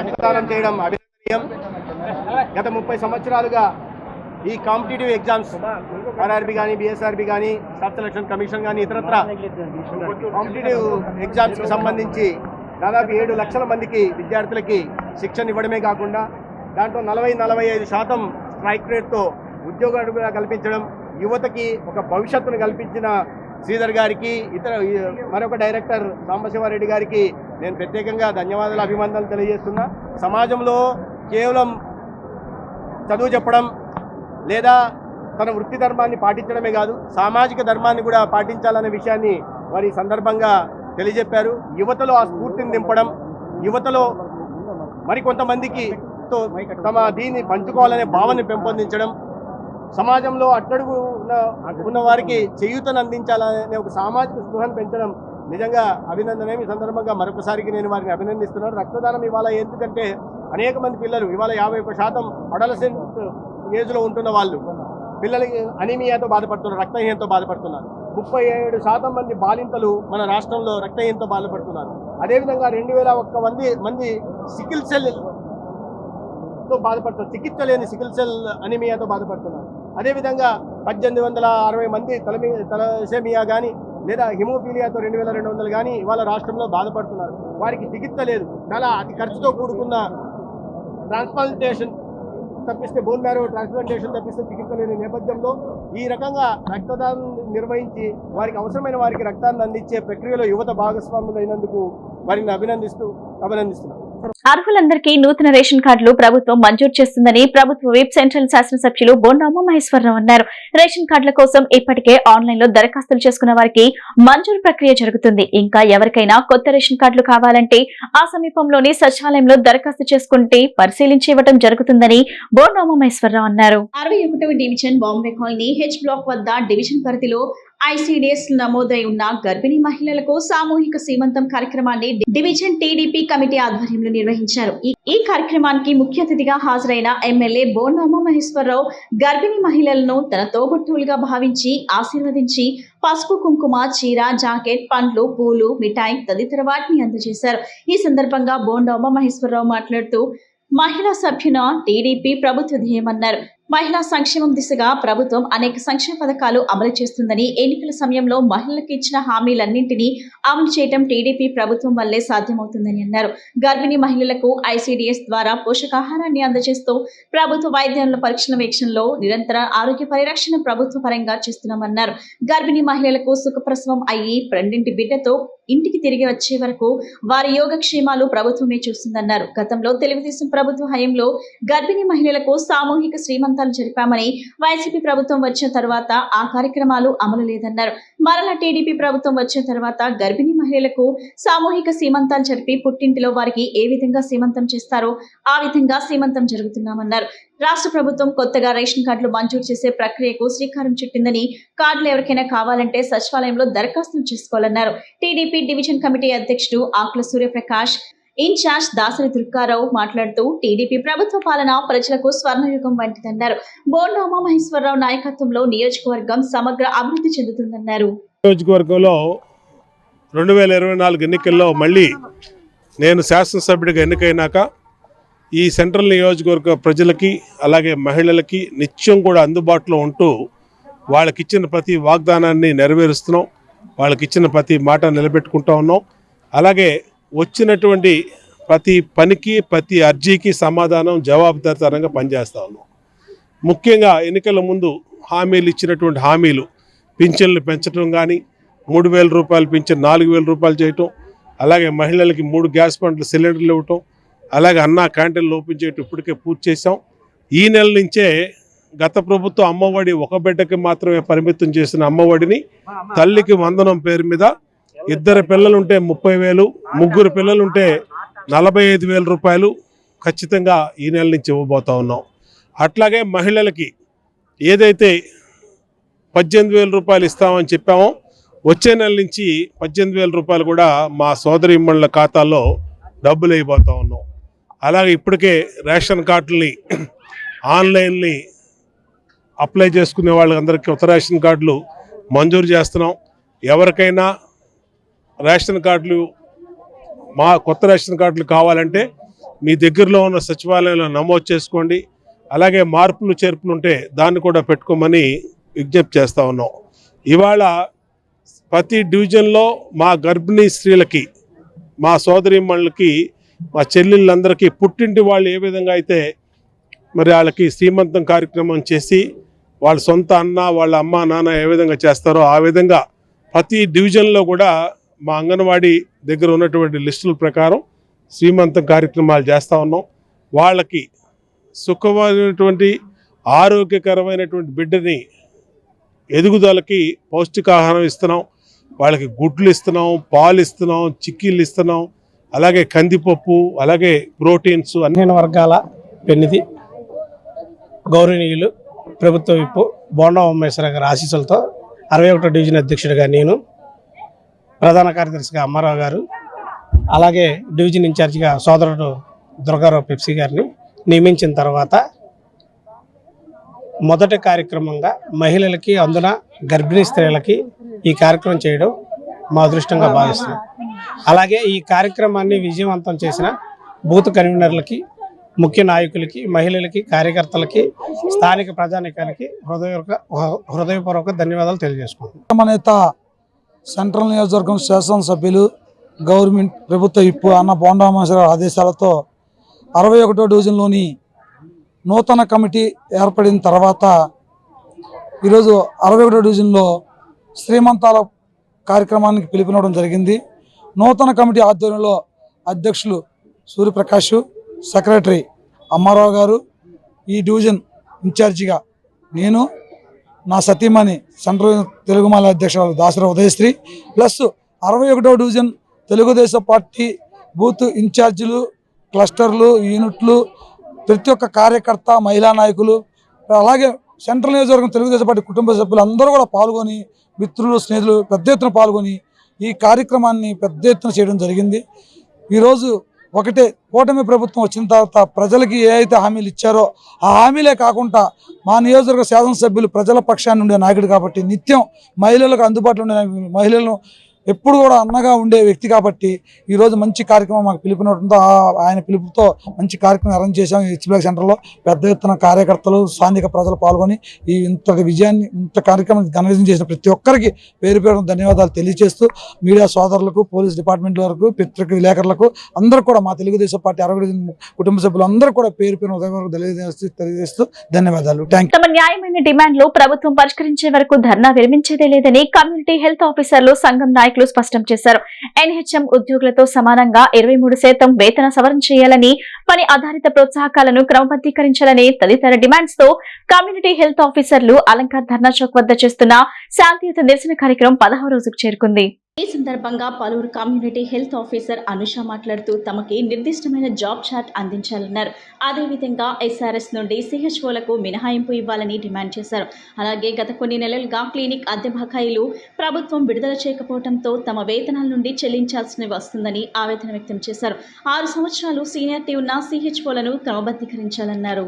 Speaker 4: రక్తదానం చేయడం అభినందనీయం. గత 30 సంవత్సరాలుగా ఈ కాంపిటేటివ్ ఎగ్జామ్స్ ఆర్ఆర్బి కానీ బిఎస్ఆర్బి కానీ స్టాఫ్ సెలక్షన్ కమిషన్ కానీ ఇతరత్ర కాంపిటేటివ్ ఎగ్జామ్స్కి సంబంధించి దాదాపు 7 లక్షల మందికి విద్యార్థులకి శిక్షణ ఇవ్వడమే కాకుండా దాంట్లో 40-45% స్ట్రైక్ రేట్తో ఉద్యోగాలు కల్పించడం, యువతకి ఒక భవిష్యత్తును కల్పించిన శ్రీధర్ గారికి, మరొక డైరెక్టర్ సాంబశివారెడ్డి గారికి నేను ప్రత్యేకంగా ధన్యవాదాలు, అభినందనలు తెలియజేస్తున్నా. సమాజంలో కేవలం చదువు చెప్పడం లేదా తన వృత్తి ధర్మాన్ని పాటించడమే కాదు, సామాజిక ధర్మాన్ని కూడా పాటించాలనే విషయాన్ని వారి సందర్భంగా తెలియజెప్పారు. యువతలో ఆ స్ఫూర్తిని నింపడం, యువతలో మరికొంతమందికి తమ దీన్ని పంచుకోవాలనే భావనని పెంపొందించడం, సమాజంలో అట్టడుగు ఉన్న వారికి చేయూతను అందించాలనే ఒక సామాజిక స్పృహను పెంచడం నిజంగా అభినందనే. ఈ సందర్భంగా మరొకసారికి నేను వారిని అభినందిస్తున్నాను. రక్తదానం ఇవాళ ఎందుకంటే అనేక మంది పిల్లలు ఇవాళ 51% అడలసెంట్ ఏజ్లో ఉంటున్న వాళ్ళు పిల్లలకి అనీమియాతో బాధపడుతున్నారు, రక్తహీనతో బాధపడుతున్నారు. 37% మంది బాలింతలు మన రాష్ట్రంలో రక్తహీనతో బాధపడుతున్నారు. అదేవిధంగా 2001 మంది సికిల్ సెల్తో బాధపడుతున్నారు, చికిత్స లేని సికిల్ సెల్ అనీమియాతో బాధపడుతున్నారు. అదేవిధంగా 1860 మంది తలసేమియా కానీ లేదా హిమోఫీలియాతో 2200 కానీ ఇవాళ రాష్ట్రంలో బాధపడుతున్నారు. వారికి చికిత్స లేదు. చాలా అతి ఖర్చుతో కూడుకున్న ట్రాన్స్ప్లాంటేషన్ తప్పిస్తే, బోన్ మ్యారో ట్రాన్స్ప్లాంటేషన్ తప్పిస్తే చికిత్స లేని నేపథ్యంలో ఈ రకంగా రక్తదానం నిర్వహించి వారికి అవసరమైన వారికి రక్తాన్ని అందించే ప్రక్రియలో యువత భాగస్వాములైనందుకు వారిని అభినందిస్తున్నాం.
Speaker 1: అర్హులందరికీ నూతన రేషన్ కార్డులు ప్రభుత్వం మంజూరు చేస్తుందని ప్రభుత్వ విప్ సెంట్రల్ శాసనసభ్యులు బోండా ఉమామహేశ్వరరావు అన్నారు. రేషన్ కార్డుల కోసం ఇప్పటికే ఆన్లైన్ లో దరఖాస్తులు చేసుకున్న వారికి మంజూరు ప్రక్రియ జరుగుతుంది. ఇంకా ఎవరికైనా కొత్త రేషన్ కార్డులు కావాలంటే ఆ సమీపంలోని సచివాలయంలో దరఖాస్తు చేసుకుంటే పరిశీలించి ఇవ్వడం జరుగుతుందని బోండా ఉమామహేశ్వరరావు అన్నారు.
Speaker 2: 61వ division Bombay colony H block వద్ద డివిజన్ పరిధిలో ఐసీడీఎస్ నమోదై ఉన్న గర్భిణీ మహిళలకు సామూహిక సీమంతం కార్యక్రమాన్ని డివిజన్ టీడీపీ కమిటీ ఆధ్వర్యంలో నిర్వహించారు. ఈ కార్యక్రమానికి ముఖ్య అతిథిగా హాజరైన ఎమ్మెల్యే బోండా ఉమామహేశ్వరరావు గర్భిణీ మహిళలను తన తోబుట్టువులుగా భావించి ఆశీర్వదించి పసుపు, కుంకుమ, చీర, జాకెట్, పండ్లు, పూలు, మిఠాయి తదితర వాటిని అందజేశారు. ఈ సందర్భంగా బోండా ఉమామహేశ్వరరావు మాట్లాడుతూ మహిళా సభ్యున టీడీపీ ప్రభుత్వ ధ్యేయమన్నారు. మహిళా సంక్షేమం దిశగా ప్రభుత్వం అనేక సంక్షేమ పథకాలు అమలు చేస్తుందని, ఎన్నికల సమయంలో మహిళలకు ఇచ్చిన హామీలన్నింటినీ అమలు చేయడం టీడీపీ ప్రభుత్వం వల్లే సాధ్యమవుతుందని అన్నారు. గర్భిణీ మహిళలకు ఐసీడీఎస్ ద్వారా పోషకాహారాన్ని అందజేస్తూ ప్రభుత్వ వైద్యుల పరీక్షల వీక్షణలో నిరంతర ఆరోగ్య పరిరక్షణ ప్రభుత్వ పరంగా చేస్తున్నామన్నారు. గర్భిణీ మహిళలకు సుఖప్రసవం అయ్యి రెండింటి బిడ్డతో ఇంటికి తిరిగి వచ్చే వరకు వారి యోగక్షేమాలు ప్రభుత్వమే చూస్తుందన్నారు. గతంలో తెలుగుదేశం ప్రభుత్వ హయాంలో గర్భిణీ మహిళలకు సామూహిక శ్రీమంతాలు జరిపామని, వైసీపీ ప్రభుత్వం వచ్చిన తర్వాత ఆ కార్యక్రమాలు అమలు లేదన్నారు. మరలా టీడీపీ ప్రభుత్వం వచ్చిన తర్వాత గర్భిణీ మహిళలకు సామూహిక సీమంతాలు జరిపి పుట్టింటిలో వారికి ఏ విధంగా సీమంతం చేస్తారో ఆ విధంగా సీమంతం జరుగుతున్నామన్నారు. రాష్ట్ర ప్రభుత్వం కొత్తగా రేషన్ కార్డులు మంజూరు చేసే ప్రక్రియకు శ్రీకారం చుట్టిందని, కార్డులు ఎవరికైనా కావాలంటే సచివాలయంలో దరఖాస్తులు చేసుకోవాలన్నారు. టీడీపీ డివిజన్ కమిటీ అధ్యక్షుడు ఆకుల సూర్యప్రకాష్, ఇన్ఛార్జ్ దాసరి దుర్గారావు మాట్లాడుతూ టీడీపీ ప్రభుత్వ పాలన ప్రజలకు స్వర్ణయుగం వంటిదన్నారు. బోండా ఉమామహేశ్వరరావు నాయకత్వంలో నియోజకవర్గం సమగ్ర అభివృద్ధి చెందుతుందన్నారు.
Speaker 8: నియోజకవర్గంలో 2024 ఎన్నికల్లో మళ్ళీ నేను శాసనసభ్యుడిగా ఎన్నికైనాక ఈ సెంట్రల్ నియోజకవర్గ ప్రజలకి అలాగే మహిళలకి నిత్యం కూడా అందుబాటులో ఉంటూ వాళ్ళకిచ్చిన ప్రతి వాగ్దానాన్ని నెరవేరుస్తున్నాం, వాళ్ళకిచ్చిన ప్రతి మాట నిలబెట్టుకుంటూ ఉన్నాం. అలాగే వచ్చినటువంటి ప్రతి పనికి ప్రతి అర్జీకి సమాధానం జవాబుదారీతనంగా పనిచేస్తూ ఉన్నాం. ముఖ్యంగా ఎన్నికల ముందు ఇచ్చినటువంటి హామీలు పింఛన్లు పెంచడం కానీ, 3,000 రూపాయలు పింఛన్ 4,000 రూపాయలు చేయటం, అలాగే మహిళలకి 3 గ్యాస్ బండ్లు సిలిండర్లు ఇవ్వటం, అలాగే అన్నా క్యాంటీన్లు ఓపెన్ చేయటం ఇప్పటికే పూర్తి చేసాం. ఈ నెల నుంచే గత ప్రభుత్వం అమ్మఒడి ఒక బిడ్డకి మాత్రమే పరిమితం చేసిన అమ్మఒడిని తల్లికి వందనం పేరు మీద 2 పిల్లలుంటే 30,000, 3 పిల్లలుంటే 45,000 రూపాయలు ఖచ్చితంగా ఈ నెల నుంచి ఇవ్వబోతా ఉన్నాం. అట్లాగే మహిళలకి ఏదైతే 18,000 రూపాయలు ఇస్తామని చెప్పామో వచ్చే నెల నుంచి 18,000 రూపాయలు కూడా మా సోదరీమణుల ఖాతాల్లో డబ్బులు అయిపోతా ఉన్నాం. అలాగే ఇప్పటికే రేషన్ కార్డుల్ని ఆన్లైన్ని అప్లై చేసుకునే వాళ్ళందరికీ కొత్త రేషన్ కార్డులు మంజూరు చేస్తున్నాం. ఎవరికైనా రేషన్ కార్డులు కొత్త రేషన్ కార్డులు కావాలంటే మీ దగ్గరలో ఉన్న సచివాలయంలో నమోదు చేసుకోండి. అలాగే మార్పులు చేర్పులు ఉంటే దాన్ని కూడా పెట్టుకోమని విజ్ఞప్తి చేస్తూ ఉన్నాం. ఇవాళ ప్రతి డివిజన్లో మా గర్భిణీ స్త్రీలకి, మా సోదరీమణులకి, మా చెల్లెళ్ళందరికీ పుట్టింటి వాళ్ళు ఏ విధంగా అయితే మరి వాళ్ళకి శ్రీమంతం కార్యక్రమం చేసి వాళ్ళ సొంత అన్న వాళ్ళ అమ్మ నాన్న ఏ విధంగా చేస్తారో ఆ విధంగా ప్రతి డివిజన్లో కూడా మా అంగన్వాడీ దగ్గర ఉన్నటువంటి లిస్టుల ప్రకారం శ్రీమంతం కార్యక్రమాలు చేస్తూ ఉన్నాం. వాళ్ళకి సుఖమైనటువంటి ఆరోగ్యకరమైనటువంటి బిడ్డని ఎదుగుదలకి పౌష్టికాహారం ఇస్తున్నాం. వాళ్ళకి గుడ్లు ఇస్తున్నాం, పాలు ఇస్తున్నాం, చిక్కీలు ఇస్తున్నాం, అలాగే కందిపప్పు, అలాగే ప్రోటీన్స్.
Speaker 9: అన్ని వర్గాల పెన్నిధి గౌరవనీయులు ప్రభుత్వ విప్పు బోండా ఉమేశ్వర గారి ఆశీస్సులతో 61వ డివిజన్ అధ్యక్షుడిగా నేను, ప్రధాన కార్యదర్శిగా అమ్మారావు గారు, అలాగే డివిజన్ ఇన్ఛార్జిగా సోదరుడు దుర్గారావు పెప్సీ గారిని నియమించిన తర్వాత మొదటి కార్యక్రమంగా మహిళలకి, అందున గర్భిణీ స్త్రీలకి ఈ కార్యక్రమం చేయడం మా అదృష్టంగా భావిస్తున్నాం. అలాగే ఈ కార్యక్రమాన్ని విజయవంతం చేసిన బూత్ కన్వీనర్లకి, ముఖ్య నాయకులకి, మహిళలకి, కార్యకర్తలకి, స్థానిక ప్రజానీకానికి హృదయపూర్వక ధన్యవాదాలు తెలియజేసుకుంటున్నాం.
Speaker 10: మన నేత సెంట్రల్ నియోజకవర్గం శాసనసభ్యులు గవర్నమెంట్ ప్రభుత్వ విప్పు అన్న బోండా ఉమేశ్వర ఆదేశాలతో 61వ డివిజన్లోని నూతన కమిటీ ఏర్పడిన తర్వాత ఈరోజు 61వ డివిజన్లో శ్రీమంతాల కార్యక్రమానికి పిలుపునివ్వడం జరిగింది. నూతన కమిటీ ఆధ్వర్యంలో అధ్యక్షులు సూర్యప్రకాష్, సెక్రటరీ అమ్మారావు గారు, ఈ డివిజన్ ఇన్ఛార్జిగా నేను, నా సతీమణి సెంట్రల్ తెలుగుమాల అధ్యక్షురాలు దాసరి ఉదయశ్రీ, ప్లస్ 61వ డివిజన్ తెలుగుదేశం పార్టీ బూత్ ఇన్ఛార్జీలు, క్లస్టర్లు, యూనిట్లు, ప్రతి ఒక్క కార్యకర్త, మహిళా నాయకులు, అలాగే సెంట్రల్ నియోజకవర్గం తెలుగుదేశం పార్టీ కుటుంబ సభ్యులు అందరూ కూడా పాల్గొని, మిత్రులు, స్నేహితులు పెద్ద ఎత్తున పాల్గొని ఈ కార్యక్రమాన్ని పెద్ద ఎత్తున చేయడం జరిగింది. ఈరోజు ఒకటే, కూటమి ప్రభుత్వం వచ్చిన తర్వాత ప్రజలకి ఏ అయితే హామీలు ఇచ్చారో ఆ హామీలే కాకుండా మా నియోజకవర్గ శాసనసభ్యులు ప్రజల పక్షాన్ని ఉండే నాయకుడు కాబట్టి, నిత్యం మహిళలకు అందుబాటులో ఉండే నాయకుడు, మహిళలను ఎప్పుడు కూడా అన్నగా ఉండే వ్యక్తి కాబట్టి ఈరోజు మంచి కార్యక్రమం మాకు పిలుపునడంతో ఆయన పిలుపుతో మంచి కార్యక్రమం అరేంజ్ చేశాం. హెచ్ బ్లాక్ సెంటర్లో పెద్ద ఎత్తున కార్యకర్తలు, స్థానిక ప్రజలు పాల్గొని ఈ ఇంతటి విజయాన్ని, ఇంత కార్యక్రమం ఘనవిజయం చేసిన ప్రతి ఒక్కరికి పేరు పేరు ధన్యవాదాలు తెలియజేస్తూ, మీడియా సోదరులకు, పోలీస్ డిపార్ట్మెంట్ వరకు, పత్రిక విలేకరులకు అందరూ కూడా మా తెలుగుదేశం పార్టీ 60 కుటుంబ సభ్యులు అందరూ కూడా పేరు పేరు ఉదయం తెలియజేస్తూ ధన్యవాదాలు. Thank you.
Speaker 1: తమ న్యాయమైన డిమాండ్లు ప్రభుత్వం పరిష్కరించే వరకు ధర్నా విరమించేదే లేదని కమ్యూనిటీ హెల్త్ ఆఫీసర్లు సంఘం నాయకులు స్పష్టం చేశారు. ఎన్హెచ్ఎం ఉద్యోగులతో సమానంగా 23% వేతన సవరణ చేయాలని, పని ఆధారిత ప్రోత్సాహకాలను క్రమబద్ధీకరించాలని తదితర డిమాండ్స్ తో కమ్యూనిటీ హెల్త్ ఆఫీసర్లు అలంకార్ ధర్నా చౌక్ వద్ద చేస్తున్న శాంతియుత నిరసన కార్యక్రమం 10వ రోజుకు చేరుకుంది.
Speaker 2: ఈ సందర్భంగా పలువురు కమ్యూనిటీ హెల్త్ ఆఫీసర్ అనుష మాట్లాడుతూ తమకి నిర్దిష్టమైన జాబ్ చార్ట్ అందించాలన్నారు. అదేవిధంగా ఎస్ఆర్ఎస్ నుండి సిహెచ్ఓలకు మినహాయింపు ఇవ్వాలని డిమాండ్ చేశారు. అలాగే గత కొన్ని నెలలుగా క్లినిక్ అద్దె బకాయిలు ప్రభుత్వం విడుదల చేయకపోవడంతో తమ వేతనాల నుండి చెల్లించాల్సి వస్తుందని ఆవేదన వ్యక్తం చేశారు. 6 సంవత్సరాలు సీనియారిటీ ఉన్న సిహెచ్ఓలను క్రమబద్ధీకరించాలన్నారు.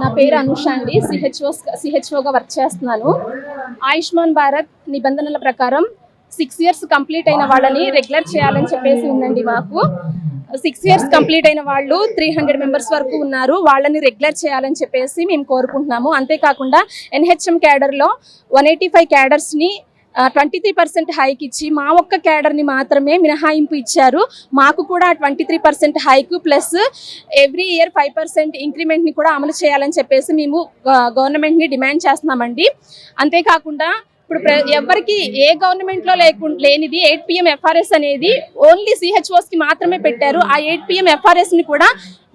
Speaker 11: నా పేరు అనుష అండి. సిహెచ్ఓగా వర్క్ చేస్తున్నాను. ఆయుష్మాన్ భారత్ నిబంధనల ప్రకారం 6 years కంప్లీట్ అయిన వాళ్ళని రెగ్యులర్ చేయాలని చెప్పేసి ఉందండి. మాకు 6 years కంప్లీట్ అయిన వాళ్ళు 300 మెంబర్స్ వరకు ఉన్నారు. వాళ్ళని రెగ్యులర్ చేయాలని చెప్పేసి మేము కోరుకుంటున్నాము. అంతేకాకుండా NHM క్యాడర్లో 185 క్యాడర్స్ని 23% హైక్ ఇచ్చి మా ఒక్క క్యాడర్ని మాత్రమే మినహాయింపు ఇచ్చారు. మాకు కూడా 23% హైక్ ప్లస్ ఎవ్రీ ఇయర్ 5% ఇంక్రిమెంట్ని కూడా అమలు చేయాలని చెప్పేసి మేము గవర్నమెంట్ని డిమాండ్ చేస్తున్నామండి. అంతేకాకుండా ఇప్పుడు ఎవరికి ఏ గవర్నమెంట్లో లేనిది 8 PM FRS అనేది ఓన్లీ CHOస్కి మాత్రమే పెట్టారు. ఆ 8 PM FRSని కూడా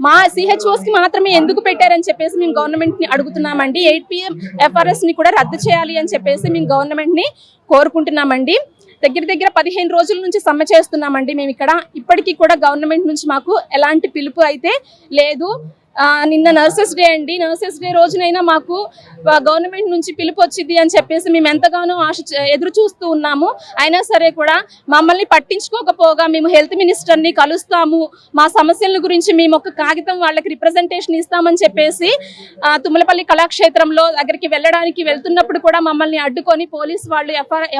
Speaker 11: మా CHOస్కి మాత్రమే ఎందుకు పెట్టారని చెప్పేసి మేము గవర్నమెంట్ని అడుగుతున్నామండి. 8 PM FRSని కూడా రద్దు చేయాలి అని చెప్పేసి మేము గవర్నమెంట్ని కోరుకుంటున్నామండి. దగ్గర 15 రోజుల నుంచి సమ్మె చేస్తున్నామండి మేము ఇక్కడ. ఇప్పటికీ కూడా గవర్నమెంట్ నుంచి మాకు ఎలాంటి పిలుపు అయితే లేదు. నిన్న నర్సెస్ డే అండి. నర్సెస్ డే రోజునైనా మాకు గవర్నమెంట్ నుంచి పిలుపు వచ్చింది అని చెప్పేసి మేము ఎంతగానో ఎదురు చూస్తూ ఉన్నాము. అయినా సరే కూడా మమ్మల్ని పట్టించుకోకపోగా మేము హెల్త్ మినిస్టర్ని కలుస్తాము, మా సమస్యల గురించి మేము ఒక కాగితం వాళ్ళకి రిప్రజెంటేషన్ ఇస్తామని చెప్పేసి తుమ్మలపల్లి కళాక్షేత్రంలో దగ్గరికి వెళ్తున్నప్పుడు కూడా మమ్మల్ని అడ్డుకొని పోలీసు వాళ్ళు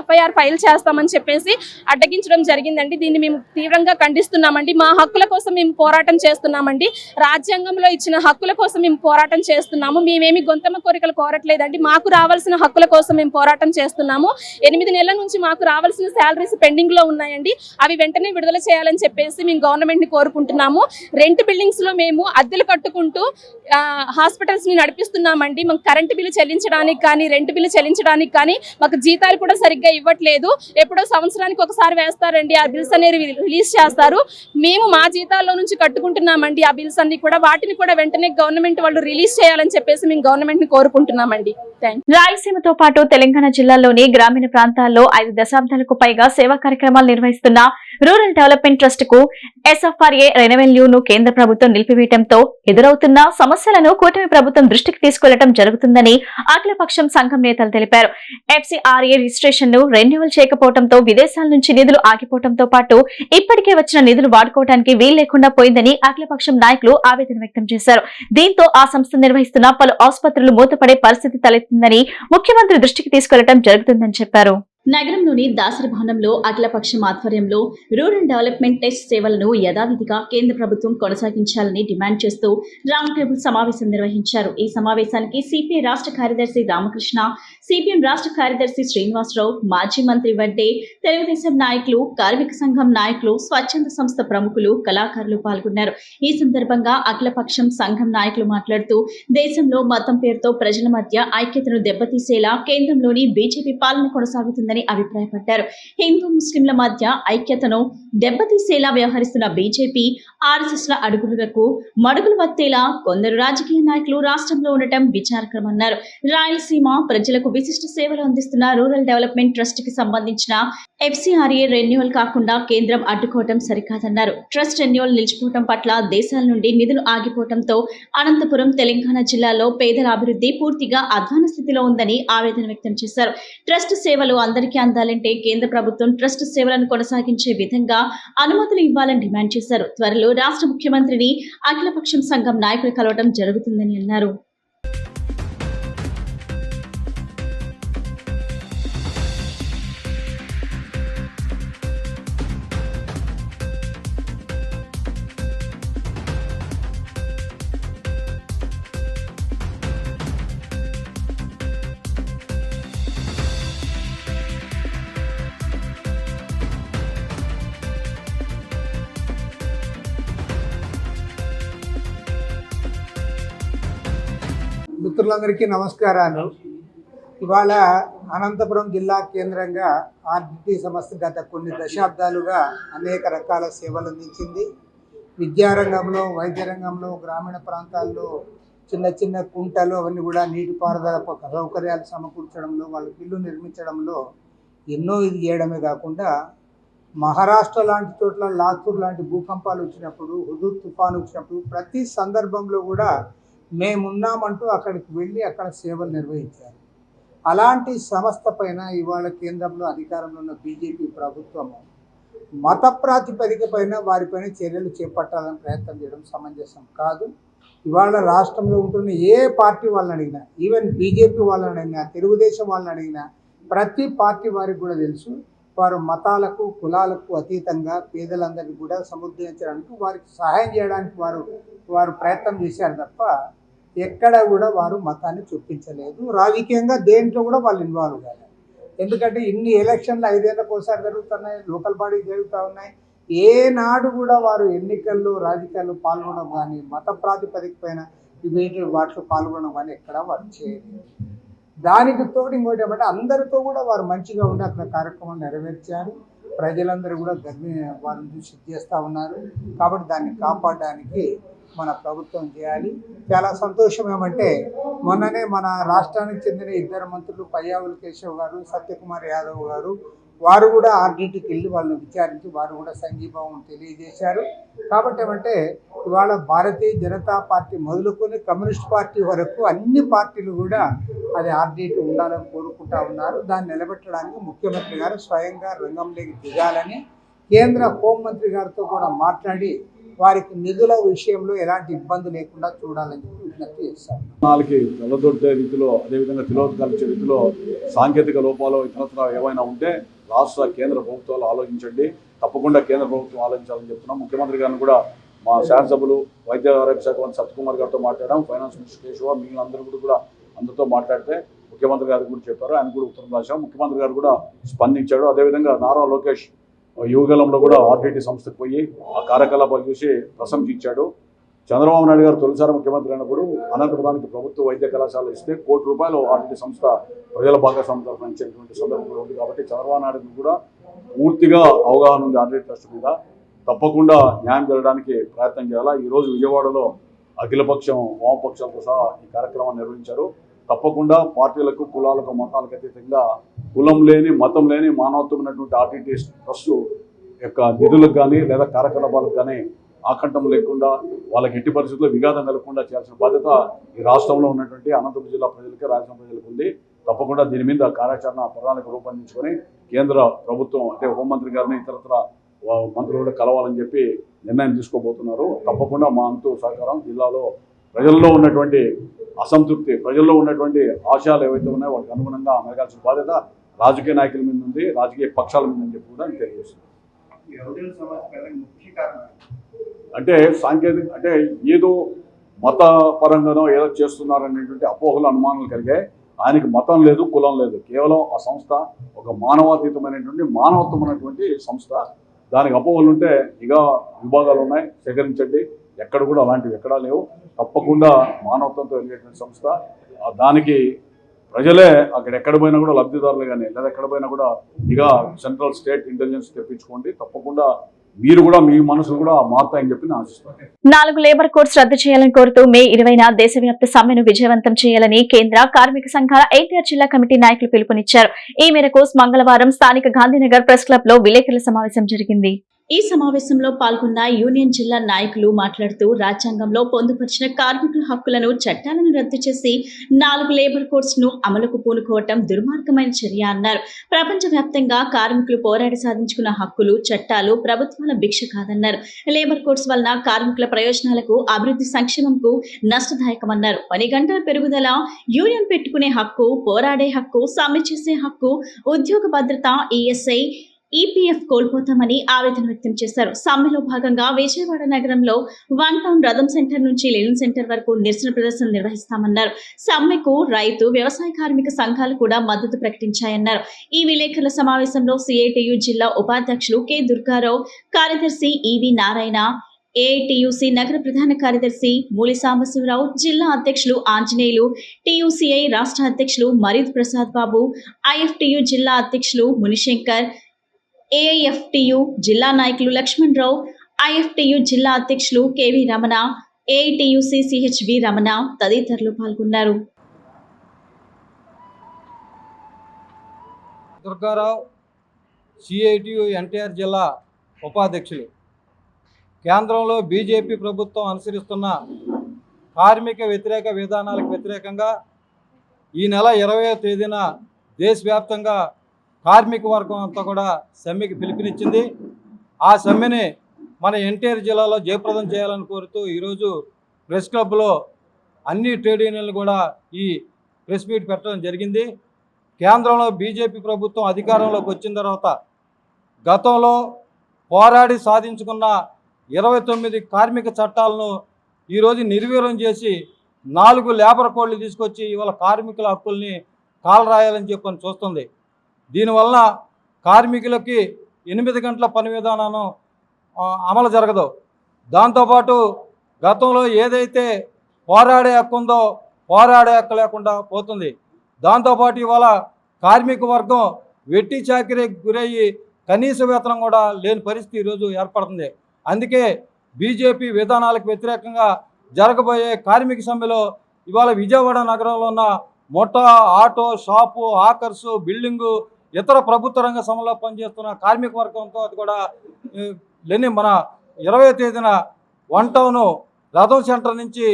Speaker 11: FIR ఫైల్ చేస్తామని చెప్పేసి అడ్డగించడం జరిగిందండి. దీన్ని మేము తీవ్రంగా ఖండిస్తున్నామండి. మా హక్కుల కోసం మేము పోరాటం చేస్తున్నామండి. రాజ్యాంగంలో ఇచ్చిన హక్కుల కోసం మేము పోరాటం చేస్తున్నాము. మేమేమి గొంతమ కోరికలు కోరట్లేదండి. మాకు రావాల్సిన హక్కుల కోసం మేము పోరాటం చేస్తున్నాము. 8 నెలల నుంచి మాకు రావాల్సిన శాలరీస్ పెండింగ్ లో ఉన్నాయండి. అవి వెంటనే విడుదల చేయాలని చెప్పేసి మేము గవర్నమెంట్ ని కోరుకుంటున్నాము. రెంట్ బిల్డింగ్స్ లో మేము అద్దెలు కట్టుకుంటూ హాస్పిటల్స్ ని నడిపిస్తున్నామండి. మాకు కరెంటు బిల్లు చెల్లించడానికి కానీ రెంట్ బిల్లు చెల్లించడానికి కానీ మాకు జీతాలు కూడా సరిగ్గా ఇవ్వట్లేదు. ఎప్పుడో సంవత్సరానికి ఒకసారి వేస్తారండి, ఆ బిల్స్ అనేవి రిలీజ్ చేస్తారు. మేము మా జీతాల్లో నుంచి కట్టుకుంటున్నామండి ఆ బిల్స్ అన్ని కూడా. వాటిని కూడా వెంటనే గవర్నమెంట్ వాళ్ళు రిలీజ్ చేయాలని చెప్పేసి మేము గవర్నమెంట్ ని కోరుకుంటున్నామండి.
Speaker 1: రాయలసీమతో పాటు తెలంగాణ జిల్లాల్లోని గ్రామీణ ప్రాంతాల్లో 5 దశాబ్దాలకు పైగా సేవా కార్యక్రమాలు నిర్వహిస్తున్న రూరల్ డెవలప్మెంట్ ట్రస్ట్ కు SFRA రెవెన్యూను కేంద్ర ప్రభుత్వం నిలిపివేయడంతో ఎదురవుతున్న సమస్యలను కూటమి ప్రభుత్వం దృష్టికి తీసుకెళ్లడం జరుగుతుందని అఖిలపక్షం సంఘం నేతలు తెలిపారు. FCRA రిజిస్ట్రేషన్ ను రెన్యువల్ చేయకపోవడంతో విదేశాల నుంచి నిధులు ఆగిపోవడంతో పాటు ఇప్పటికే వచ్చిన నిధులు వాడుకోవడానికి వీలు లేకుండా పోయిందని అఖిలపక్షం నాయకులు ఆవేదన వ్యక్తం చేశారు. దీంతో ఆ సంస్థ నిర్వహిస్తున్న పలు ఆసుపత్రులు మూతపడే పరిస్థితి తలెత్తిందని ముఖ్యమంత్రి దృష్టికి తీసుకెళ్లడం జరుగుతుందని చెప్పారు.
Speaker 2: నగరంలోని దాసరి భవనంలో అఖిలపక్షం ఆధ్వర్యంలో రూరల్ డెవలప్మెంట్ టెస్ట్ సేవలను యథావిధిగా కేంద్ర ప్రభుత్వం కొనసాగించాలని డిమాండ్ చేస్తూ రౌండ్ టేబుల్ సమావేశం నిర్వహించారు. ఈ సమావేశానికి సిపిఐ రాష్ట్ర కార్యదర్శి రామకృష్ణ, సిపిఎం రాష్ట్ర కార్యదర్శి శ్రీనివాసరావు, మాజీ మంత్రి వడ్డే, తెలుగుదేశం నాయకులు, కార్మిక సంఘం నాయకులు, స్వచ్ఛంద సంస్థ ప్రముఖులు, కళాకారులు పాల్గొన్నారు. ఈ సందర్భంగా అఖిలపక్షం సంఘం నాయకులు మాట్లాడుతూ దేశంలో మతం పేరుతో ప్రజల మధ్య ఐక్యతను దెబ్బతీసేలా కేంద్రంలోని బీజేపీ పాలన కొనసాగుతుందని అభిప్రాయపడ్డారు. హిందూ ముస్లింల మధ్య ఐక్యతను దెబ్బతీసేలా వ్యవహరిస్తున్న బీజేపీ ఆర్ఎస్ఎస్ల అడుగులకు మడుగులు వత్తేలా కొందరు రాజకీయ నాయకులు రాష్ట్రంలో ఉండటం విచారకరమన్నారు. రాయలసీమ ప్రజలకు విశిష్ట సేవలు అందిస్తున్న రూరల్ డెవలప్మెంట్ ట్రస్ట్ కి సంబంధించిన FCRA రెన్యువల్ కాకుండా కేంద్రం అడ్డుకోవటం సరికాదన్నారు. ట్రస్ట్ రెన్యువల్ నిలిచిపోవటం పట్ల దేశాల నుండి నిధులు ఆగిపోవడంతో అనంతపురం, తెలంగాణ జిల్లాలో పేదల అభివృద్ధి పూర్తిగా అధ్వాన స్థితిలో ఉందని ఆవేదన వ్యక్తం చేశారు. ట్రస్ట్ సేవలు అందరికీ అందాలంటే కేంద్ర ప్రభుత్వం ట్రస్ట్ సేవలను కొనసాగించే విధంగా అనుమతులు ఇవ్వాలని డిమాండ్ చేశారు. త్వరలో రాష్ట్ర ముఖ్యమంత్రిని అఖిలపక్షం సంఘం నాయకులు కలవడం జరుగుతుందని అన్నారు.
Speaker 12: మిత్రులందరికీ నమస్కారాలు. ఇవాళ అనంతపురం జిల్లా కేంద్రంగా RDT సంస్థ గత కొన్ని దశాబ్దాలుగా అనేక రకాల సేవలు అందించింది. విద్యారంగంలో, వైద్య రంగంలో, గ్రామీణ ప్రాంతాల్లో చిన్న చిన్న కుంటలు అవన్నీ కూడా నీటిపారుదల సౌకర్యాలు సమకూర్చడంలో, వాళ్ళ ఇల్లు నిర్మించడంలో ఎన్నో ఇది చేయడమే కాకుండా మహారాష్ట్ర లాంటి చోట్ల, లాతూర్ లాంటి భూకంపాలు వచ్చినప్పుడు, హుదూద్ తుఫాను వచ్చినప్పుడు ప్రతి సందర్భంలో కూడా మేమున్నామంటూ అక్కడికి వెళ్ళి అక్కడ సేవలు నిర్వహించారు. అలాంటి సంస్థ పైన ఇవాళ కేంద్రంలో అధికారంలో ఉన్న బీజేపీ ప్రభుత్వము మత ప్రాతిపదిక పైన వారిపైన చర్యలు చేపట్టాలని ప్రయత్నం చేయడం సమంజసం కాదు. ఇవాళ రాష్ట్రంలో ఉంటున్న ఏ పార్టీ వాళ్ళని అడిగినా, ఈవెన్ బీజేపీ వాళ్ళని అడిగినా, తెలుగుదేశం వాళ్ళని అడిగినా, ప్రతి పార్టీ వారికి కూడా తెలుసు, వారు మతాలకు కులాలకు అతీతంగా పేదలందరినీ కూడా సముద్ధరించడానికి వారికి సహాయం చేయడానికి వారు ప్రయత్నం చేశారు తప్ప ఎక్కడ కూడా వారు మతాన్ని చొప్పించలేదు. రాజకీయంగా దేంట్లో కూడా వాళ్ళు ఇన్వాల్వ్ కాలేదు. ఎందుకంటే ఇన్ని ఎలక్షన్లు 5 ఏళ్ళకు ఒకసారి జరుగుతున్నాయి, లోకల్ బాడీ జరుగుతూ ఉన్నాయి. ఏనాడు కూడా వారు ఎన్నికల్లో రాజకీయాల్లో పాల్గొనడం కానీ మత ప్రాతిపదిక పైన డిబేట్ వాటిలో పాల్గొనడం కానీ ఎక్కడ వారు చేయలేదు. దానికి తోడు ఇంకోటి ఏమంటే అందరితో కూడా వారు మంచిగా ఉండి అక్కడ కార్యక్రమం నెరవేర్చారు. ప్రజలందరూ కూడా వారిని చూసి చేస్తూ ఉన్నారు. కాబట్టి దాన్ని కాపాడడానికి మన ప్రభుత్వం చేయాలి. చాలా సంతోషం ఏమంటే మొన్ననే మన రాష్ట్రానికి చెందిన 2 మంత్రులు పయ్యావుల కేశవ్ గారు, సత్యకుమార్ యాదవ్ గారు వారు కూడా ఆర్డీటీకి వెళ్ళి వాళ్ళని విచారించి వారు కూడా సంఘీభావం తెలియజేశారు. కాబట్టి ఏమంటే ఇవాళ భారతీయ జనతా పార్టీ మొదలుకొని కమ్యూనిస్ట్ పార్టీ వరకు అన్ని పార్టీలు కూడా అది ఆర్డీటీ ఉండాలని కోరుకుంటా ఉన్నారు. దాన్ని నిలబెట్టడానికి ముఖ్యమంత్రి గారు స్వయంగా రంగంలోకి దిగాలని కేంద్ర హోంమంత్రి గారితో కూడా మాట్లాడి వారికి నిధుల విషయంలో ఎలాంటి ఇబ్బంది లేకుండా చూడాలని చెప్పి విజ్ఞప్తి చేస్తాను.
Speaker 13: నాలుగు వెళ్ళదొడ్డే రీతిలో అదేవిధంగా తిలోదకాలిచ్చే రీతిలో సాంకేతిక లోపాలు ఇతరత్ర ఏవైనా ఉంటే రాష్ట్ర కేంద్ర ప్రభుత్వాలు ఆలోచించండి. తప్పకుండా కేంద్ర ప్రభుత్వం ఆలోచించాలని చెప్తున్నాం. ముఖ్యమంత్రి గారిని కూడా మా శాసనసభ్యులు వైద్య ఆరోగ్య శాఖ మంత్రి సత్యకుమార్ గారితో మాట్లాడాం. ఫైనాన్స్ మినిస్టర్ కేశవ మిగిలినందరూ కూడా అందరితో మాట్లాడితే ముఖ్యమంత్రి గారు కూడా చెప్పారు. ఆయన కూడా ఉత్తరం రాశాం. ముఖ్యమంత్రి గారు కూడా స్పందించాడు. అదేవిధంగా నారా లోకేష్ యువగలంలో కూడా ఆర్టీటీ సంస్థకు పోయి ఆ కార్యకలాపాలు చూసి ప్రశంసించాడు. చంద్రబాబు నాయుడు గారు తొలిసారి ముఖ్యమంత్రి అయినప్పుడు అనంతపురానికి ప్రభుత్వ వైద్య కళాశాల ఇస్తే ₹1 కోటి ఆర్టీటీ సంస్థ ప్రజల భాగస్వామ్యం తరఫున ఇచ్చేటువంటి సందర్భంలో ఉంది. కాబట్టి చంద్రబాబు నాయుడు కూడా పూర్తిగా అవగాహన ఉంది ఆర్టీటీ ట్రస్ట్ మీద. తప్పకుండా న్యాయం జరగడానికి ప్రయత్నం చేయాలా. ఈరోజు విజయవాడలో అఖిలపక్షం వామపక్షాలతో సహా ఈ కార్యక్రమాన్ని నిర్వహించారు. తప్పకుండా పార్టీలకు కులాలకు మతాలకు అతీతంగా కులం లేని మతం లేని మానవత్వం ఉన్నటువంటి ఆర్టీటీ ట్రస్ట్ యొక్క నిధులకు కానీ లేదా కార్యకలాపాలకు కానీ ఆకంఠం లేకుండా వాళ్ళకి ఎట్టి పరిస్థితుల్లో విఘాతం కలగకుండా చేయాల్సిన బాధ్యత ఈ రాష్ట్రంలో ఉన్నటువంటి అనంతపురం జిల్లా ప్రజలకి రాయలసీమ ప్రజలకు ఉంది. తప్పకుండా దీని మీద కార్యాచరణ ప్రణాళిక రూపొందించుకొని కేంద్ర ప్రభుత్వం అంటే హోంమంత్రి గారిని ఇతరత్ర మంత్రులు కూడా కలవాలని చెప్పి నిర్ణయం తీసుకోబోతున్నారు. తప్పకుండా మా అంతు సహకారం జిల్లాలో ప్రజల్లో ఉన్నటువంటి అసంతృప్తి ప్రజల్లో ఉన్నటువంటి ఆశయాలు ఏవైతే ఉన్నాయో వాటికి అనుగుణంగా మెరగాల్సిన బాధ్యత రాజకీయ నాయకుల మీద ఉంది, రాజకీయ పక్షాల మీద అని చెప్పి కూడా తెలియజేస్తుంది. అంటే సాంకేతిక అంటే ఏదో మత పరంగానో ఏదో చేస్తున్నారనేటువంటి అపోహలు అనుమానాలు కలిగాయి. ఆయనకి మతం లేదు, కులం లేదు. కేవలం ఆ సంస్థ ఒక మానవాతీతమైనటువంటి మానవత్వం ఉన్నటువంటి సంస్థ. దానికి అపోహలు ఉంటే ఇక విభాగాలు ఉన్నాయి, సేకరించండి. ఎక్కడ కూడా అలాంటివి ఎక్కడా లేవు. తప్పకుండా మానవత్వంతో వెళ్ళేటువంటి సంస్థ. దానికి ప్రజలే అక్కడ ఎక్కడ పోయినా కూడా లబ్ధిదారులు కానీ లేదా ఎక్కడ పోయినా కూడా ఇక సెంట్రల్ స్టేట్ ఇంటెలిజెన్స్ తెప్పించుకోండి. తప్పకుండా మీరు కూడా మీ మనసులు కూడా మారుతాయని చెప్పి నేను ఆశిస్తాను.
Speaker 1: 4 లేబర్ కోడ్స్ రద్దు చేయాలని కోరుతూ మే 20న దేశవ్యాప్త సమ్మెను విజయవంతం చేయాలని కేంద్ర కార్మిక సంఘాల ఎన్టీఆర్ జిల్లా కమిటీ నాయకులు పిలుపునిచ్చారు. ఈ మేరకు మంగళవారం స్థానిక గాంధీనగర్ ప్రెస్ క్లబ్ లో విలేకరుల సమావేశం జరిగింది.
Speaker 2: ఈ సమావేశంలో పాల్గొన్న యూనియన్ జిల్లా నాయకులు మాట్లాడుతూ రాజ్యాంగంలో పొందుపరిచిన కార్మికుల హక్కులను చట్టాలను రద్దు చేసి 4 లేబర్ కోడ్స్ ను అమలుకు పూనుకోవటం దుర్మార్గమైన చర్య అన్నారు. ప్రపంచవ్యాప్తంగా కార్మికులు పోరాడి సాధించుకున్న హక్కులు చట్టాలు ప్రభుత్వాల భిక్ష కాదన్నారు. లేబర్ కోడ్స్ వలన కార్మికుల ప్రయోజనాలకు అభివృద్ధి సంక్షేమంకు నష్టదాయకమన్నారు. పని గంటల పెరుగుదల, యూనియన్ పెట్టుకునే హక్కు, పోరాడే హక్కు, సమ్మె చేసే హక్కు, ఉద్యోగ భద్రత, ఈఎస్ఐ, ఈపీఎఫ్ కోల్పోతామని ఆవేదన వ్యక్తం చేశారు. సమ్మెలో భాగంగా విజయవాడ నగరంలో 1 టౌన్ రథం సెంటర్ నుంచి లెనిన్ సెంటర్ వరకు నిరసన ప్రదర్శన నిర్వహిస్తామన్నారు. సమ్మెకు రైతు, వ్యవసాయ కార్మిక సంఘాలు కూడా మద్దతు ప్రకటించాయన్నారు. ఈ విలేకరుల సమావేశంలో సిఐటియు జిల్లా ఉపాధ్యక్షులు కె దుర్గారావు, కార్యదర్శి ఈవి నారాయణ, ఏఐటియుసి నగర ప్రధాన కార్యదర్శి మూలి సాంబశివరావు, జిల్లా అధ్యక్షులు ఆంజనేయులు, టియుసిఐ రాష్ట్ర అధ్యక్షులు మరీద్ ప్రసాద్ బాబు, ఐఎఫ్టియు జిల్లా అధ్యక్షులు మునిశంకర్, ఏఐఎఫ్టియు జిల్లా నాయకులు లక్ష్మణ్ రావు, ఐఎఫ్టియు జిల్లా అధ్యక్షులు KV Ramana, AITUC CHV Ramana తదితరులు పాల్గొన్నారు.
Speaker 14: దుర్గారావు, సిఐటియు ఎన్టీఆర్ జిల్లా ఉపాధ్యక్షులు. కేంద్రంలో బీజేపీ ప్రభుత్వం అనుసరిస్తున్న కార్మిక వ్యతిరేక విధానాలకు వ్యతిరేకంగా ఈ నెల 20వ తేదీన దేశవ్యాప్తంగా కార్మిక వర్గం అంతా కూడా సమ్మెకి పిలుపునిచ్చింది. ఆ సమ్మెని మన ఎన్టీఆర్ జిల్లాలో జయప్రదం చేయాలని కోరుతూ ఈరోజు ప్రెస్ క్లబ్లో అన్ని ట్రేడ్ యూనియన్లు కూడా ఈ ప్రెస్ మీట్ పెట్టడం జరిగింది. కేంద్రంలో బీజేపీ ప్రభుత్వం అధికారంలోకి వచ్చిన తర్వాత గతంలో పోరాడి సాధించుకున్న 29 కార్మిక చట్టాలను ఈరోజు నిర్వీర్యం చేసి 4 లేబర్ కోడ్లు తీసుకొచ్చి ఇవాళ కార్మికుల హక్కుల్ని కాలరాయాలని చెప్పని చూస్తుంది. దీనివల్ల కార్మికులకి 8 గంటల పని విధానం అమలు జరగదు. దాంతోపాటు గతంలో ఏదైతే పోరాడే హక్కు ఉందో పోరాడే హక్కు లేకుండా పోతుంది. దాంతోపాటు ఇవాళ కార్మిక వర్గం వెట్టి చాకిరీకి గురయ్యి కనీస వేతనం కూడా లేని పరిస్థితి ఈరోజు ఏర్పడుతుంది. అందుకే బీజేపీ విధానాలకు వ్యతిరేకంగా జరగబోయే కార్మిక సమ్మెలో ఇవాళ విజయవాడ నగరంలో ఉన్న మోటా, ఆటో, షాపు, ఆకర్సు, బిల్డింగు, ఇతర ప్రభుత్వ రంగ సంస్థలో పనిచేస్తున్న కార్మిక వర్గంతో కూడా మన 20వ తేదీన 1 టౌన్ రథం సెంటర్ నుంచి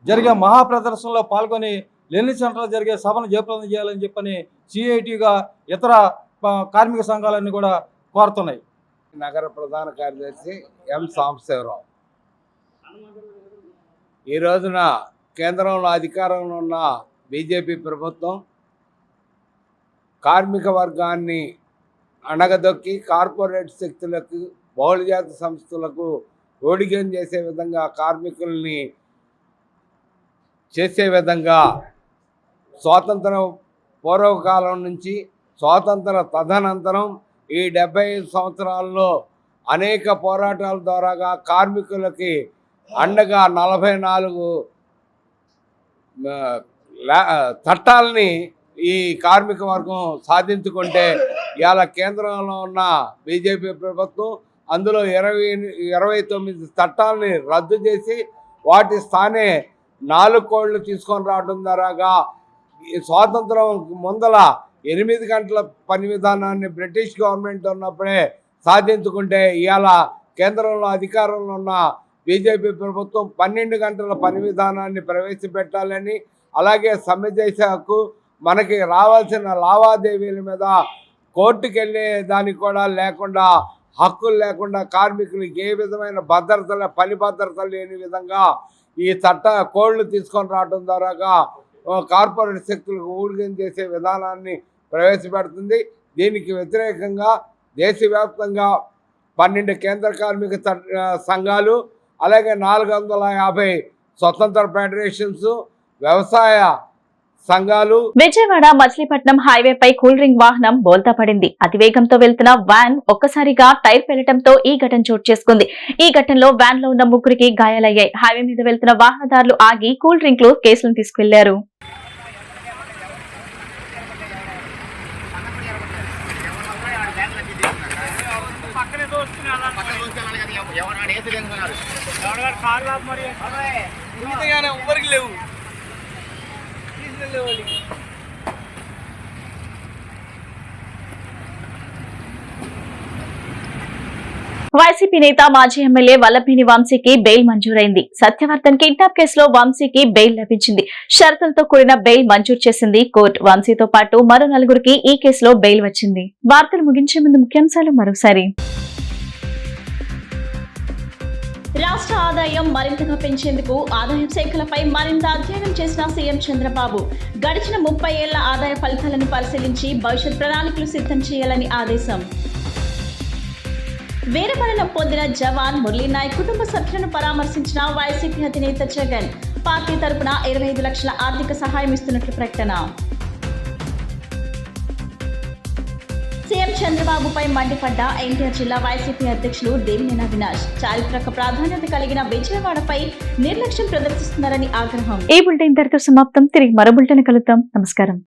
Speaker 14: జరిగే మహాప్రదర్శనలో పాల్గొని లెనిన్ సెంటర్లో జరిగే సభను జయప్రదం చేయాలని చెప్పని సిఐటిగా ఇతర కార్మిక సంఘాలన్నీ కూడా కోరుతున్నాయి.
Speaker 12: నగర ప్రధాన కార్యదర్శి ఎం సాంబశివరావు. ఈ రోజున కేంద్రంలో అధికారంలో ఉన్న బీజేపీ ప్రభుత్వం కార్మిక వర్గాన్ని అణగదొక్కి కార్పొరేట్ శక్తులకు, బహుళజాతి సంస్థలకు ఓడిగం చేసే విధంగా, కార్మికుల్ని చేసే విధంగా స్వాతంత్ర పూర్వకాలం నుంచి స్వాతంత్ర తదనంతరం ఈ 75 సంవత్సరాల్లో అనేక పోరాటాల ద్వారాగా కార్మికులకి అండగా 44 చట్టాలని ఈ కార్మిక వర్గం సాధించుకుంటే ఇవాళ కేంద్రంలో ఉన్న బీజేపీ ప్రభుత్వం అందులో 29 చట్టాలని రద్దు చేసి వాటి స్థానే 4 కోడ్లు తీసుకొని రావడం ద్వారాగా స్వాతంత్రం ముందల 8 గంటల పని విధానాన్ని బ్రిటిష్ గవర్నమెంట్ ఉన్నప్పుడే సాధించుకుంటే ఇవాళ కేంద్రంలో అధికారంలో ఉన్న బీజేపీ ప్రభుత్వం 12 గంటల పని విధానాన్ని ప్రవేశపెట్టాలని, అలాగే సమ్మె చేసే హక్కు, మనకి రావాల్సిన లావాదేవీల మీద కోర్టుకు వెళ్ళే దానికి కూడా లేకుండా, హక్కులు లేకుండా కార్మికులకు ఏ విధమైన పని భద్రత లేని విధంగా ఈ కోడ్లు తీసుకొని రావడం ద్వారాగా కార్పొరేట్ శక్తులకు ఊడిగం చేసే విధానాన్ని ప్రవేశపెడుతుంది. దీనికి వ్యతిరేకంగా దేశవ్యాప్తంగా 12 కేంద్ర కార్మిక సంఘాలు, అలాగే 450 స్వతంత్ర ఫెడరేషన్స్, వ్యవసాయ సంఘాలు.
Speaker 1: విజయవాడ మచిలీపట్నం హైవేపై కూల్ డ్రింక్ వాహనం బోల్తా పడింది. అతివేగంతో వెళ్తున్న వ్యాన్ ఒక్కసారిగా టైర్ పెళ్లటంతో ఈ ఘటన చోటు చేసుకుంది. ఈ ఘటనలో వ్యాన్ లో ఉన్న 3కి గాయాలయ్యాయి. హైవే మీద వెళ్తున్న వాహనదారులు ఆగి కూల్ డ్రింక్లు, కేసులను తీసుకెళ్లారు. వైసీపీ నేత మాజీ ఎమ్మెల్యే వల్లభనేని వంశీకి బెయిల్ మంజూరైంది. సత్యవర్ధన్ కిడ్నాప్ కేసులో వంశీకి బెయిల్ లభించింది. షరతులతో కూడిన బెయిల్ మంజూరు చేసింది కోర్టు. వంశీతో పాటు మరో 4గురికి ఈ కేసులో బెయిల్ వచ్చింది. వార్తలు ముగించే ముందు ముఖ్యాంశాలు మరోసారి.
Speaker 2: రాష్ట్ర ఆదాయం మరింతగా పెంచేందుకు ఆదాయ శాఖలపై మరింత అధ్యయనం చేసిన సీఎం చంద్రబాబు గడిచిన 30 ఏళ్ల ఆదాయ ఫలితాలను పరిశీలించి భవిష్యత్ ప్రణాళికలు సిద్ధం చేయాలని ఆదేశం. వీరమరణం పొందిన జవాన్ మురళీనాయక్ కుటుంబ సభ్యులను పరామర్శించిన వైసీపీ అధినేత జగన్. పార్టీ తరపున 25 లక్షల ఆర్థిక సహాయం ఇస్తున్నట్లు ప్రకటన. సీఎం చంద్రబాబుపై మండిపడ్డ ఎన్టీఆర్ జిల్లా వైసీపీ అధ్యక్షులు దేవినేని అవినాష్. చారిత్రక ప్రాధాన్యత కలిగిన విజయవాడపై నిర్లక్ష్యం ప్రదర్శిస్తున్నారని ఆగ్రహం.
Speaker 1: ఈ బులెటిన్ ఇంతటితో సమాప్తం. తిరిగి మరో బులెటిన్ కలుద్దాం. నమస్కారం.